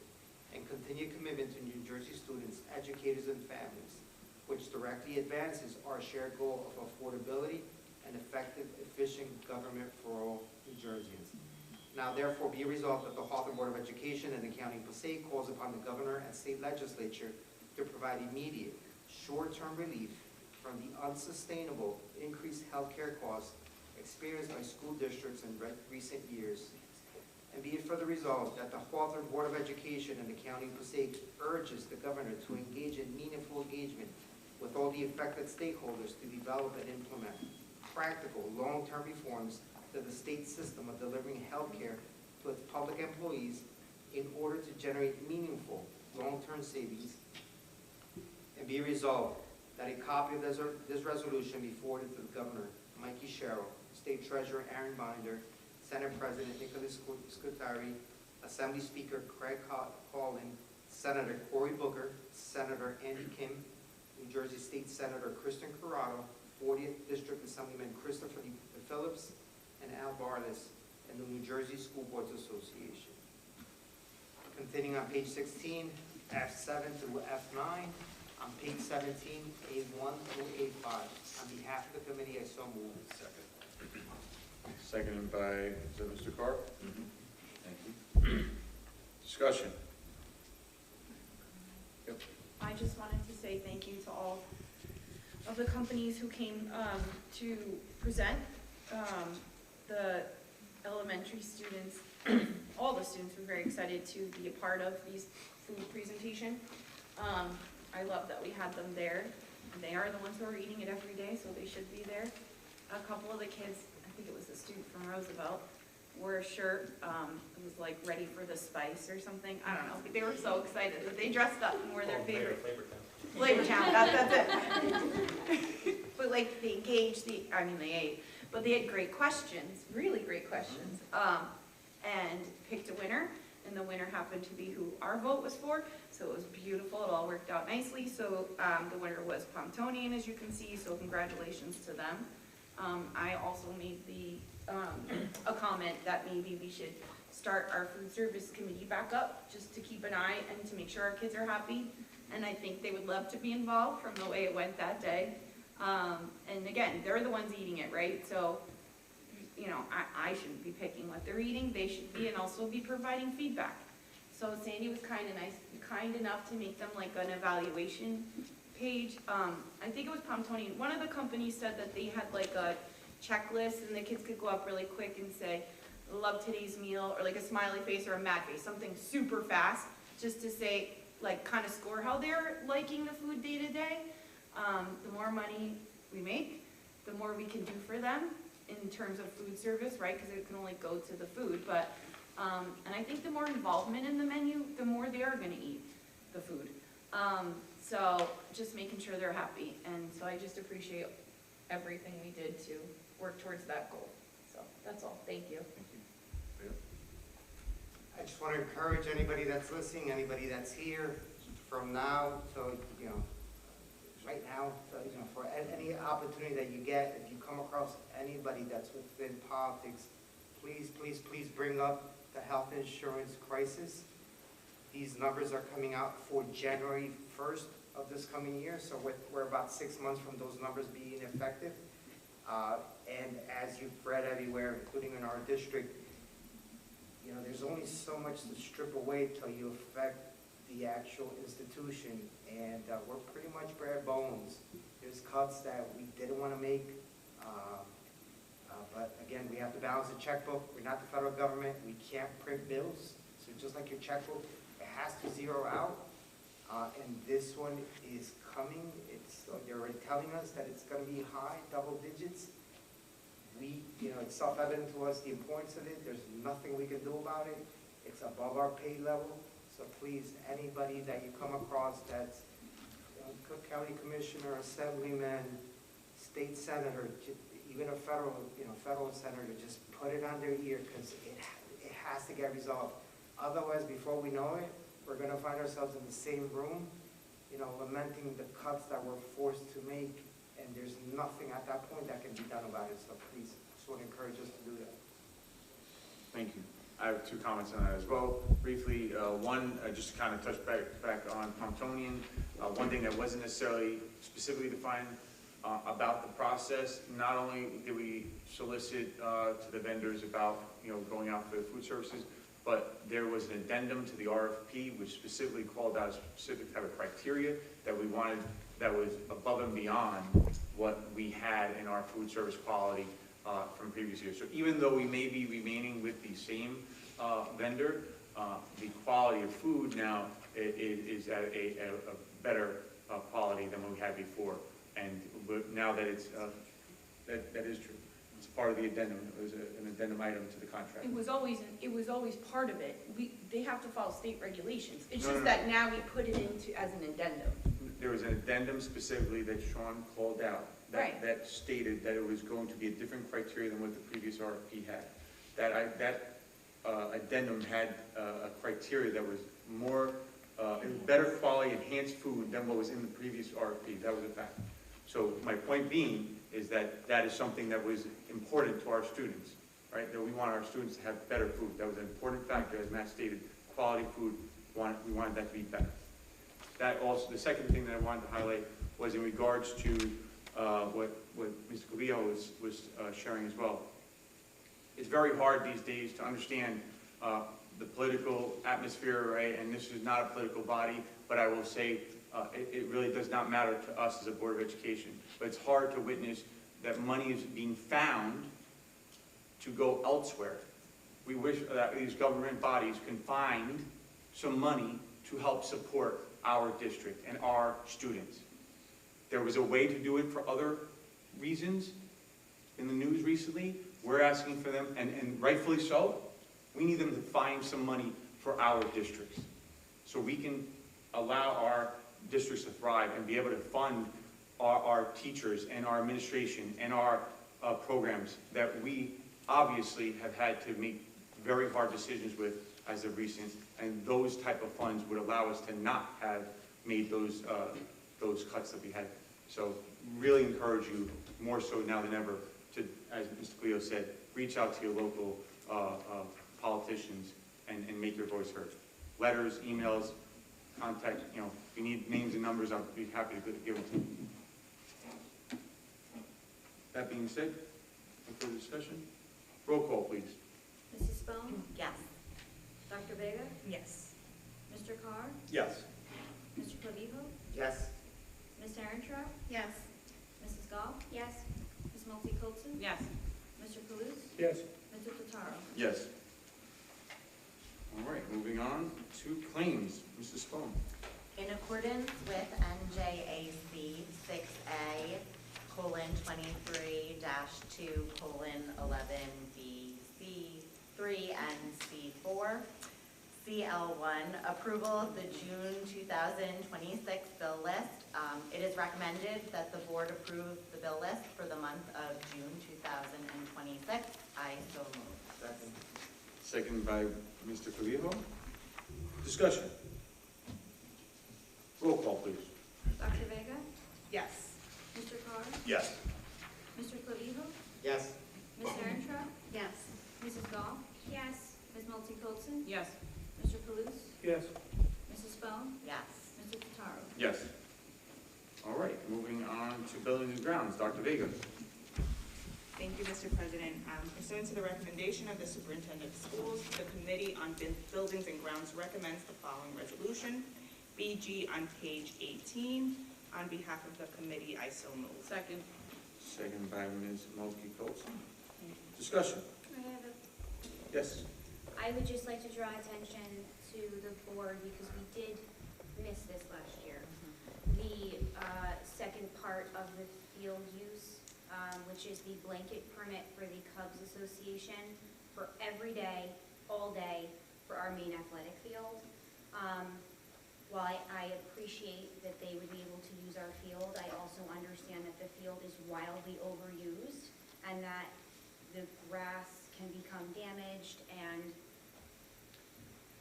and continued commitment to New Jersey students, educators, and families, which directly advances our shared goal of affordability and effective, efficient government for all New Jerseyans. Now therefore be resolved that the Hawthorne Board of Education and the County of Passaic calls upon the governor and state legislature to provide immediate, short-term relief from the unsustainable increased health care costs experienced by school districts in recent years. And be it further resolved that the Hawthorne Board of Education and the County of Passaic urges the governor to engage in meaningful engagement with all the affected stakeholders to develop and implement practical, long-term reforms to the state system of delivering health care to its public employees in order to generate meaningful, long-term savings. And be resolved that a copy of this resolution be forwarded to the Governor, Mikey Sherrill, State Treasurer Aaron Binder, Senate President Nicholas Scutari, Assembly Speaker Craig Collin, Senator Cory Booker, Senator Andy Kim, New Jersey State Senator Kristen Corrado, 40th District Assemblyman Christopher Phillips, and Al Barles, and the New Jersey School Boards Association. Continuing on page 16, F7 through F9. On page 17, A1 through A5. On behalf of the committee, I so move. Second. Seconded by, is that Mr. Carr? Thank you. Discussion. Yep. I just wanted to say thank you to all of the companies who came to present. The elementary students, all the students were very excited to be a part of these food presentation. I love that we had them there. They are the ones who are eating it every day, so they should be there. A couple of the kids, I think it was a student from Roosevelt, wore a shirt, it was like ready for the spice or something. I don't know, but they were so excited that they dressed up and wore their favorite. Flavortown, that's it. But like they engaged, they ate, but they had great questions, really great questions, and picked a winner. And the winner happened to be who our vote was for, so it was beautiful. It all worked out nicely. So the winner was Pontonian, as you can see, so congratulations to them. I also made a comment that maybe we should start our food service committee back up, just to keep an eye and to make sure our kids are happy. And I think they would love to be involved from the way it went that day. And again, they're the ones eating it, right? So, you know, I shouldn't be picking what they're eating. They should be, and also be providing feedback. So Sandy was kind enough to make them like an evaluation page. I think it was Pontonian. One of the companies said that they had like a checklist, and the kids could go up really quick and say, "Love today's meal," or like a smiley face or a mad face, something super fast, just to say, like, kind of score how they're liking the food day to day. The more money we make, the more we can do for them in terms of food service, right? Because it can only go to the food, but and I think the more involvement in the menu, the more they are going to eat the food. So just making sure they're happy, and so I just appreciate everything we did to work towards that goal. So that's all. Thank you. Thank you. Leo? I just want to encourage anybody that's listening, anybody that's here, from now to, right now, for any opportunity that you get, if you come across anybody that's within politics, please, please, please bring up the health insurance crisis. These numbers are coming out for January 1st of this coming year, so we're about 6 months from those numbers being effective. And as you've read everywhere, including in our district, there's only so much to strip away till you affect the actual institution, and we're pretty much bare bones. There's cuts that we didn't want to make, but again, we have to balance the checkbook. We're not the federal government. We can't print bills, so just like your checkbook, it has to zero out. And this one is coming. They're already telling us that it's going to be high, double digits. It's self-evident to us the importance of it. There's nothing we can do about it. It's above our pay level. So please, anybody that you come across that's Cook County Commissioner, Assemblyman, State Senator, even a federal senator, just put it on their ear, because it has to get resolved. Otherwise, before we know it, we're going to find ourselves in the same room, lamenting the cuts that we're forced to make, and there's nothing at that point that can be done about it. So please, just want to encourage us to do that. Thank you. I have 2 comments on that as well. Briefly, one, just to kind of touch back on Pomptonian. One thing that wasn't necessarily specifically defined about the process, not only did we solicit to the vendors about going out for the food services, but there was an addendum to the RFP which specifically called out a specific type of criteria that we wanted that was above and beyond what we had in our food service quality from previous years. So even though we may be remaining with the same vendor, the quality of food now is at a better quality than what we had before. And now that it's, that is true. It's part of the addendum. It was an addendum item to the contract. It was always part of it. They have to follow state regulations. It's No, just no, no. that now we put it into as an addendum. There was an addendum specifically that Sean called out Right. that stated that it was going to be a different criteria than what the previous RFP had. That addendum had a criteria that was more, better quality, enhanced food than what was in the previous RFP. That was a fact. So my point being is that that is something that was important to our students, right? That we want our students to have better food. That was an important factor, as Matt stated, quality food, we wanted that to be better. That also, the second thing that I wanted to highlight was in regards to what Mr. Cobillo was sharing as well. It's very hard these days to understand the political atmosphere, right? And this is not a political body, but I will say it really does not matter to us as a Board of Education. But it's hard to witness that money is being found to go elsewhere. We wish that these government bodies can find some money to help support our district and our students. There was a way to do it for other reasons in the news recently. We're asking for them, and rightfully so. We need them to find some money for our districts so we can allow our districts to thrive and be able to fund our teachers and our administration and our programs that we obviously have had to make very hard decisions with as of recent, and those type of funds would allow us to not have made those cuts that we had. So really encourage you, more so now than ever, to, as Mr. Cleo said, reach out to your local politicians and make your voice heard. Letters, emails, contact, if you need names and numbers, I'll be happy to give them to you. That being said, any further discussion? Roll call, please. Mrs. Spone? Yes. Dr. Vega? Yes. Mr. Carr? Yes. Mr. Clavijo? Yes. Ms. Arentrout? Yes. Mrs. Goff? Yes. Ms. Multy-Colton? Yes. Mr. Kalous? Yes. Mr. Totaro? Yes. All right, moving on to claims. Mrs. Spone. In accordance with NJAC 6A: 23-2:11 B, C 3 and C 4, CL1, approval of the June 2026 bill list. It is recommended that the board approve the bill list for the month of June 2026. I so move. Second. Second by Mr. Clavijo. Discussion. Roll call, please. Dr. Vega? Yes. Mr. Carr? Yes. Mr. Clavijo? Yes. Ms. Aarontrau? Yes. Mrs. Gall? Yes. Ms. Milty Coulson? Yes. Mr. Kalous? Yes. Mrs. Spone? Yes. Mr. Tataro? Yes. All right, moving on to buildings and grounds. Dr. Vega. Thank you, Mr. President. Pursuant to the recommendation of the superintendent of schools, the Committee on Buildings and Grounds recommends the following resolution. BG on page 18. On behalf of the committee, I so move. Second. Second by Ms. Mulkey Coulson. Discussion. I have Yes. I would just like to draw attention to the board because we did miss this last year. The second part of the field use, which is the blanket permit for the Cubs Association for every day, all day, for our main athletic field. While I appreciate that they would be able to use our field, I also understand that the field is wildly overused and that the grass can become damaged, and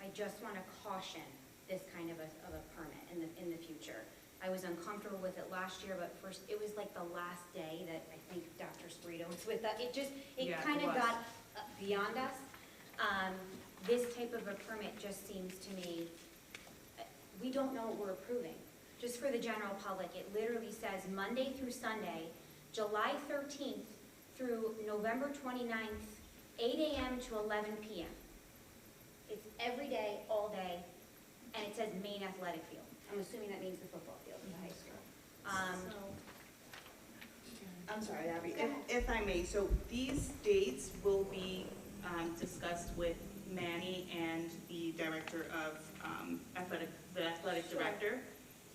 I just want to caution this kind of a permit in the future. I was uncomfortable with it last year, but first, it was like the last day that I think Dr. Sprito was with us. It Yeah, kind it of was. got beyond us. This type of a permit just seems to me, we don't know what we're approving. Just for the general public, it literally says Monday through Sunday, July 13th through November 29th, 8 a.m. to 11 p.m. It's every day, all day, and it says main athletic field. I'm assuming that means the football field in the high school. I'm sorry, Abby, Go ahead. if I may, so these dates will be discussed with Manny and the director of the athletic Sure. director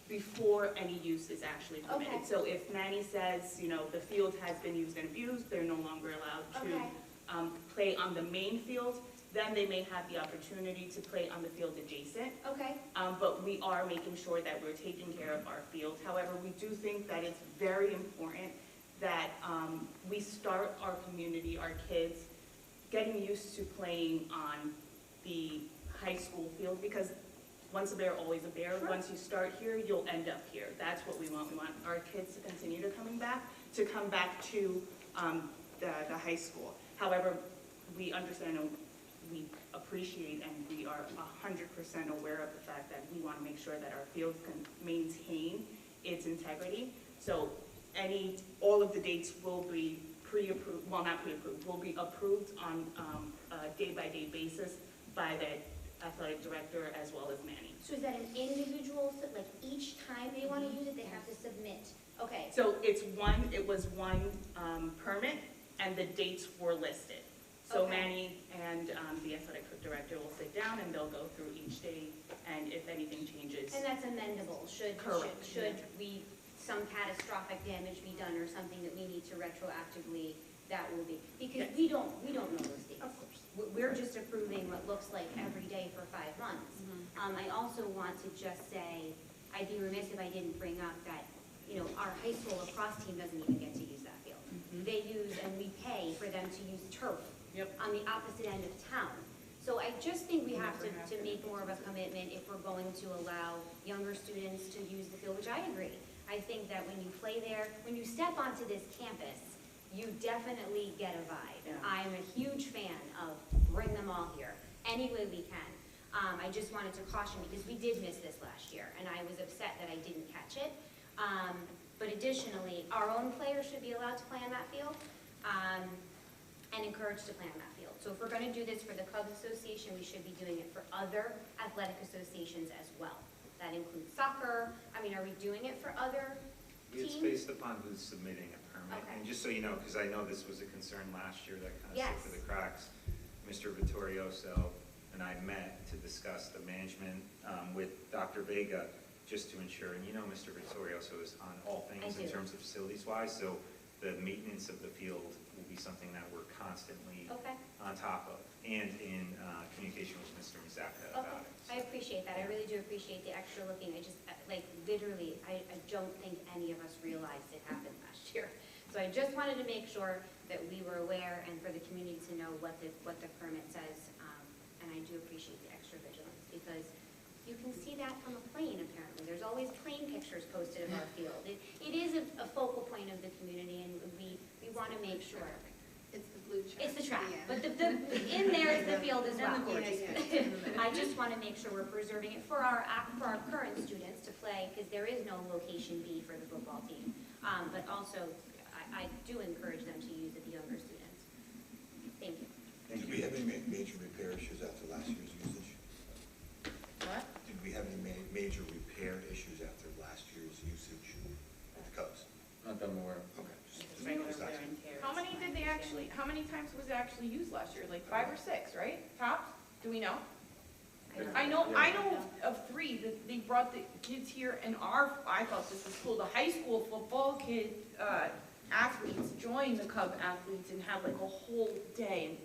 before any use is actually permitted. Okay. So if Manny says, the field has been used and abused, they're no longer allowed to Okay. play on the main field, then they may have the opportunity to play on the field adjacent. Okay, But we are making sure that we're taking care of our field. However, we do think that it's very important that we start our community, our kids, getting used to playing on the high school field, because once a bear, always a bear. Sure. Once you start here, you'll end up here. That's what we want. We want our kids to continue to come back to the high school. However, we understand and we appreciate and we are 100% aware of the fact that we want to make sure that our field can maintain its integrity. So all of the dates will be pre-approved, well, not pre-approved, will be approved on a day-by-day basis by the athletic director as well as Manny. so is that an individual, like each time they want to use it, they have to submit? Okay, So it was one permit, and the dates were listed. So Okay. Manny and the athletic director will sit down and they'll go through each day, and if anything changes. and that's amendable, Correct. should some catastrophic damage be done or something that we need to retroactively, that will be, because Yes. we don't know those dates. Of course. We're just approving what looks like every day for 5 months. I also want to just say, I'd be remiss if I didn't bring up that, our high school lacrosse team doesn't even get to use that field. They use, and we pay for them to use turf on the opposite end of town. So I just think we have to make more of a commitment if we're going to allow younger students to use the field, which I agree. I think that when you play there, when you step onto this campus, you definitely get a vibe. Yeah. I'm a huge fan of bring them all here, any way we can. I just wanted to caution because we did miss this last year, and I was upset that I didn't catch it. But additionally, our own players should be allowed to play on that field, and encouraged to play on that field. So if we're gonna do this for the Cubs Association, we should be doing it for other athletic associations as well. That includes soccer. I mean, are we doing it for other It's teams? based upon who's submitting a permit. Okay. And just so you know, because I know this was a concern last year that kind of Yes. slipped through the cracks, Mr. Vittorioso and I met to discuss the management with Dr. Vega, just to ensure, and Mr. Vittorioso is on all things I in do. terms of facilities-wise, so the maintenance of the field will be something that we're constantly constantly Okay. on top of, and in communication with Mr. Mazzacca about it. I appreciate that. I really do appreciate the extra looking. I just, like, literally, I don't think any of us realized it happened last year. So I just wanted to make sure that we were aware and for the community to know what the permit says. And I do appreciate the extra vigilance because you can see that from a plane, apparently. There's always plane pictures posted of our field. It is a focal point of the community, and we want to make sure. It's the blue track. It's the track, Yeah. but in there is the field as well. And the gorgeous field. I just want to make sure we're preserving it for our current students to play, because there is no location B for the football team. But also, I do encourage them to use it, the younger students. Thank you. Thank Did you. we have any major repair issues after last year's usage? What? Did we have any major repair issues after last year's usage with the Cubs? Not that I'm aware of. Okay. just Regular asking. wear and tear. How many did they actually, how many times was it actually used last year? Like 5 or 6, right? Tops? Do we know? I know of 3 that they brought the kids here and I thought this was cool, the high school football kid, athletes joined the Cub athletes and had like a whole day. And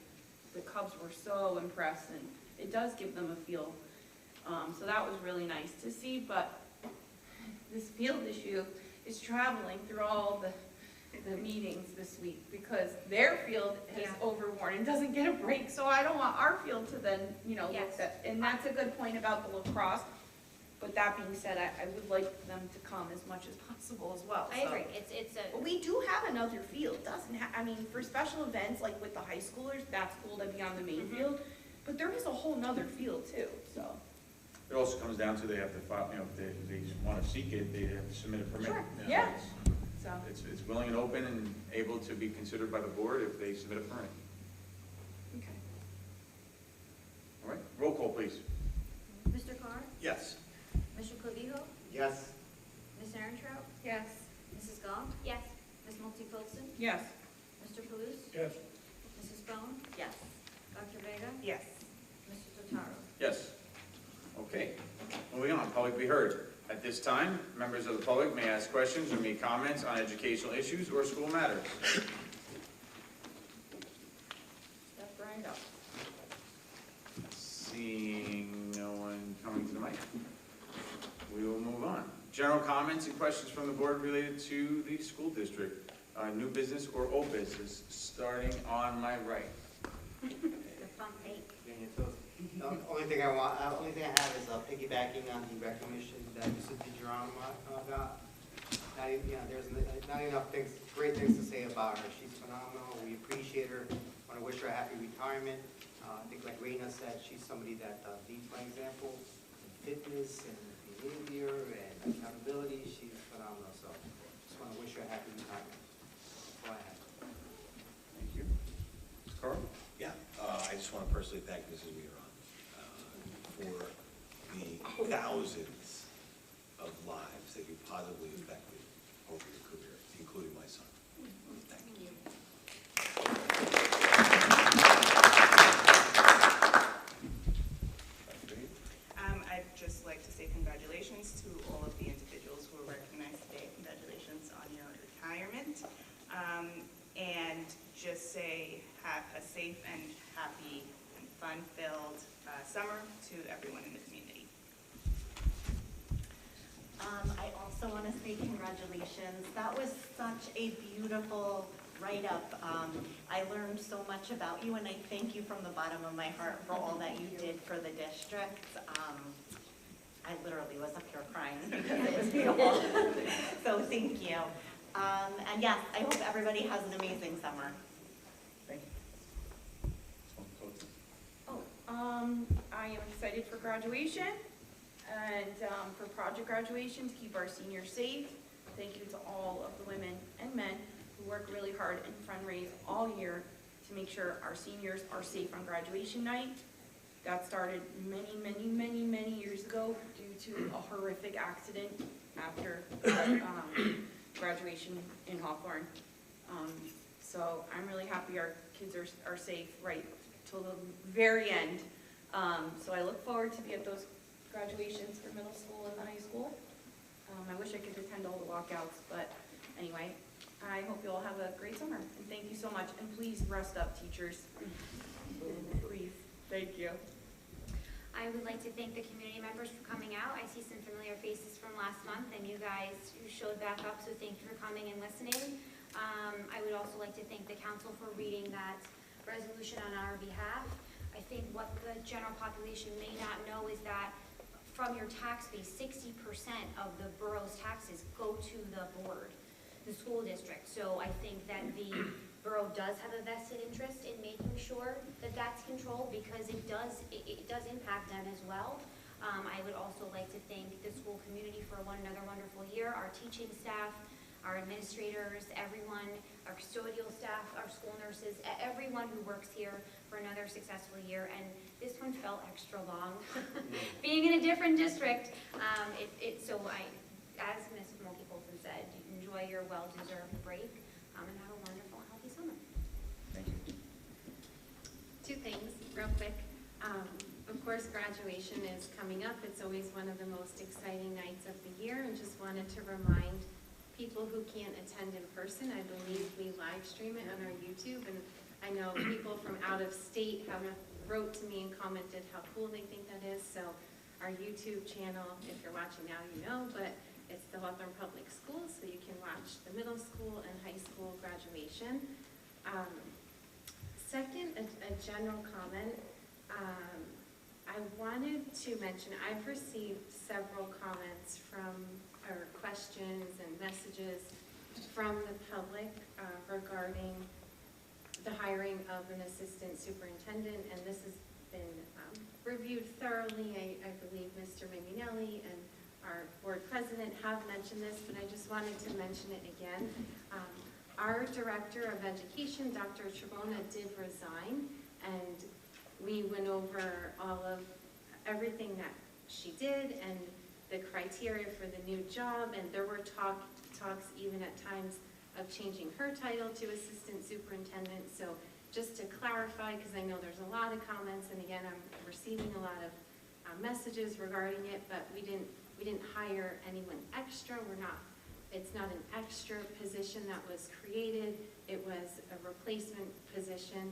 the Cubs were so impressed and it does give them a feel. So that was really nice to see, but this field issue is traveling through all the meetings this week because their field is overworn and doesn't get a break, so I don't want our field to then, look Yes. at, and that's a good point about the lacrosse. But that being said, I would like them to come as much as possible as well. I so. agree. It's a, But we do have another field, doesn't for special events, like with the high schoolers, that's cool to be on the main field, but there is a whole nother field too, so. It also comes down to they have to file, if they want to seek it, they have to submit a permit. Sure, You know, yeah. it's- So, It's willing and open and able to be considered by the board if they submit a permit. okay. All right, roll call, please. Mr. Carr? Yes. Mr. Clavijo? Yes. Ms. Aarontrout? Yes. Mrs. Gall? yes. Ms. Multy-Coulson? Yes. Mr. Palooz? Yes. Mrs. Bone? Yes. Dr. Vega? Yes. Mr. Totaro? Yes. Okay, moving on, public be heard. At this time, members of the public may ask questions or make comments on educational issues or school matters. Step right up. Seeing no one coming to the mic, we will move on. General comments and questions from the board related to the school district, new business or old business, starting on my right. The fun take. The only thing I have is piggybacking on the recognition that Mrs. DeGeronimo got. There's not enough great things to say about her. She's phenomenal. We appreciate her. Want to wish her a happy retirement. I think like Raina said, she's somebody that leads by example in fitness and behavior and accountability. She's phenomenal. So just want to wish her a happy retirement. That's all I have. Thank you. Ms. Carl? Yeah, I just want to personally thank Mrs. Miron for the thousands of lives that you positively affected over your career, including my son. Thank you. I'd just like to say congratulations to all of the individuals who were recognized today. Congratulations on your retirement. And just say have a safe and happy and fun-filled summer to everyone in the community. I also want to say congratulations. That was such a beautiful write-up. I learned so much about you, and I thank you from the bottom of my heart for all that you did for the district. I literally was up here crying because it was beautiful. So thank you. And yes, I hope everybody has an amazing summer. Thank you. I am excited for graduation and for project graduation to keep our seniors safe. Thank you to all of the women and men who work really hard and fundraise all year to make sure our seniors are safe on graduation night. That started many years ago due to a horrific accident after graduation in Hawthorne. So I'm really happy our kids are safe right till the very end. So I look forward to be at those graduations for middle school and high school. I wish I could attend all the walkouts, but anyway, I hope you all have a great summer, and thank you so much, and please rest up, teachers. Please, thank you. I would like to thank the community members for coming out. I see some familiar faces from last month, and you guys who showed back up, so thank you for coming and listening. I would also like to thank the council for reading that resolution on our behalf. I think what the general population may not know is that from your tax base, 60% of the borough's taxes go to the board, the school district. So I think that the borough does have a vested interest in making sure that that's controlled, because it does impact them as well. I would also like to thank the school community for another wonderful year, our teaching staff, our administrators, everyone, our custodial staff, our school nurses, everyone who works here for another successful year. And this one felt extra long. Being in a different district, so as Ms. Mulkey-Colton said, enjoy your well-deserved break, and have a wonderful and healthy summer. Thank you. Two things, real quick. Of course, graduation is coming up. It's always one of the most exciting nights of the year, and just wanted to remind people who can't attend in person, I believe we live stream it on our YouTube, and I know people from out of state have wrote to me and commented how cool they think that is. So our YouTube channel, if you're watching now, you know, but it's the Hawthorne Public Schools, so you can watch the middle school and high school graduation. Second, a general comment. I wanted to mention, I've received several comments or questions and messages from the public regarding the hiring of an assistant superintendent, and this has been reviewed thoroughly. I believe Mr. Mignelli and our board president have mentioned this, but I just wanted to mention it again. Our director of education, Dr. Tribona, did resign, and we went over everything that she did and the criteria for the new job, and there were talks even at times of changing her title to assistant superintendent. So just to clarify, because I know there's a lot of comments, and again, I'm receiving a lot of messages regarding it, but we didn't hire anyone extra. It's not an extra position that was created. It was a replacement position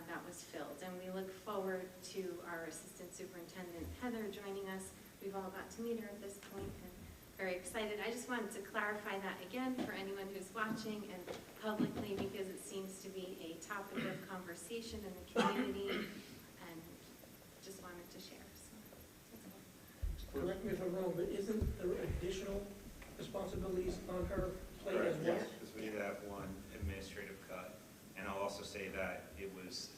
that was filled, and we look forward to our assistant superintendent, Heather, joining us. We've all got to meet her at this point, and very excited. I just wanted to clarify that again for anyone who's watching and publicly, because it seems to be a topic of conversation in the community, and just wanted to share. So that's all. Correct me if I'm wrong, but isn't there additional responsibilities on her plate as well? Yes, because we did have one administrative cut. And I'll also say that it was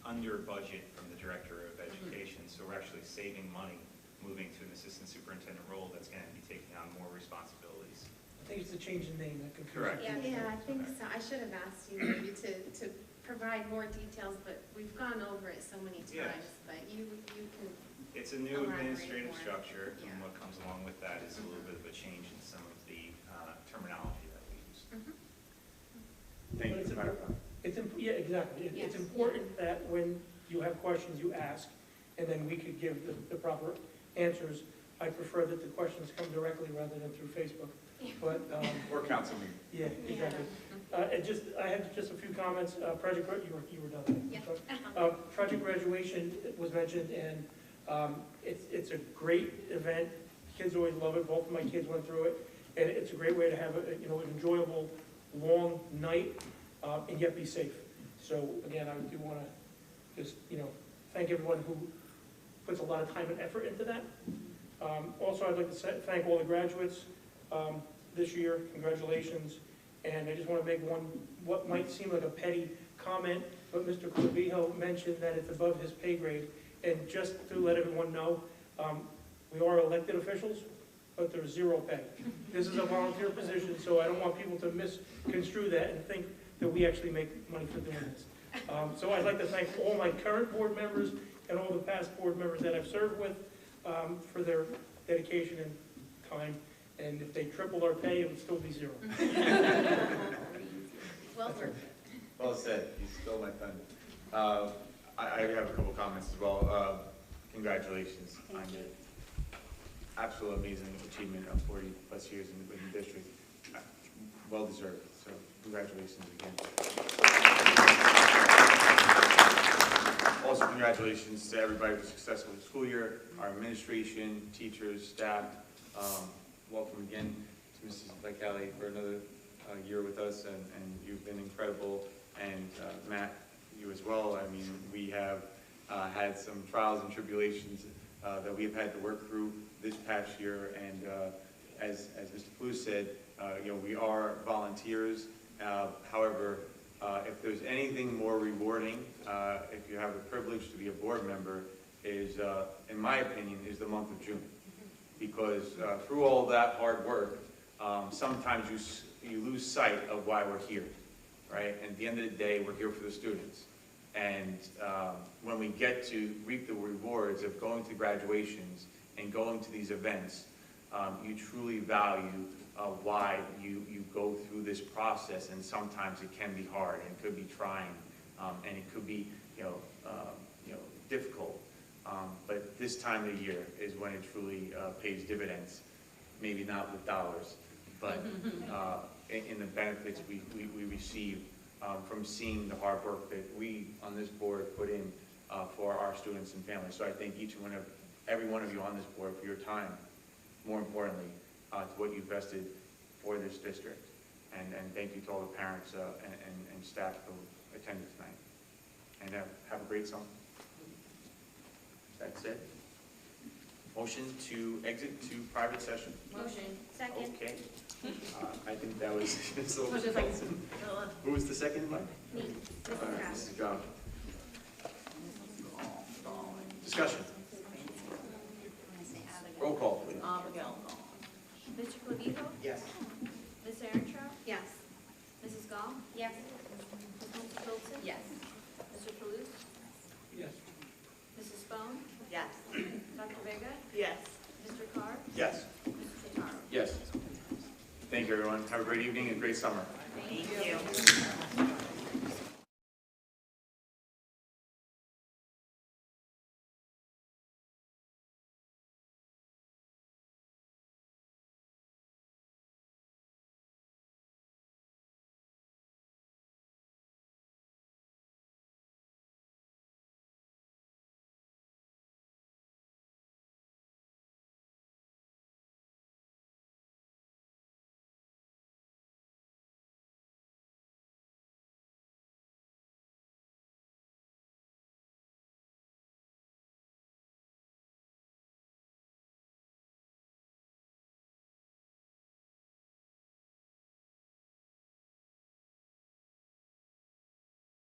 under budget from the director of education, so we're actually saving money moving to an assistant superintendent role that's going to be taking on more responsibilities. I think it's the change in name that confused Correct. me. Yeah, I think so. I should have asked you maybe to provide more details, but we've gone over it so many Yes. times. But you can. It's a new Elaborate administrative more. structure, Yeah. and what comes along with that is a little bit of a change in some of the terminology that we use. Thank But you it's for clarifying. Yeah, exactly. It's Yes. important that when you have questions, you ask, and then we could give the proper answers. I prefer that the questions come directly rather than through Facebook. But, Or council meeting. yeah, exactly. I have just a few comments. You were done. Yeah. Project graduation was mentioned, and it's a great event. Kids always love it. Both of my kids went through it, and it's a great way to have an enjoyable, long night, and yet be safe. So again, I do want to just thank everyone who puts a lot of time and effort into that. Also, I'd like to thank all the graduates this year. Congratulations. And I just want to make what might seem like a petty comment, but Mr. Corbijo mentioned that it's above his pay grade. And just to let everyone know, we are elected officials, but there's zero pay. This is a volunteer position, so I don't want people to misconstrue that and think that we actually make money for doing this. So I'd like to thank all my current board members and all the past board members that I've served with for their dedication and time. And if they tripled our pay, it would still be zero. Well worth it. Well said. You stole my thunder. I have a couple comments as well. Congratulations on your absolute amazing achievement of 40+ years in the district. Well deserved. So Congratulations again. Also, congratulations to everybody for a successful school year, our administration, teachers, staff. Welcome again to Mrs. Vitale for another year with us, and you've been incredible. And Matt, you as well. I mean, we have had some trials and tribulations that we've had to work through this past year, and as Mr. Blue said, we are volunteers. However, if there's anything more rewarding, if you have the privilege to be a board member, is, in my opinion, is the month of June. Because through all that hard work, sometimes you lose sight of why we're here, right? And at the end of the day, we're here for the students. And when we get to reap the rewards of going to graduations and going to these events, you truly value why you go through this process, and sometimes it can be hard and it could be trying, and it could be difficult. But this time of year is when it truly pays dividends. Maybe not with dollars, but in the benefits we receive from seeing the hard work that we on this board put in for our students and families. So I thank every one of you on this board for your time, more importantly, to what you invested for this district. And thank you to all the parents and staff who attended tonight. And have a great summer. That's it. Motion to exit to private session. Motion. Second. Okay. I think that was Ms. Olson. Who was the second, Mike? Me. All right, Mrs. Goff. Discussion. Roll call, please. Mr. Clavijo? Yes. Ms. Erentraut? Yes. Mrs. Gall? Yes. Mrs. Wilson? Yes. Mr. Kalous? Yes. Mrs. Bone? Yes. Dr. Vega? Yes. Mr. Carr? Yes. Mr. Totaro? Yes. Thank you, everyone. Have a great evening and great summer. Thank you.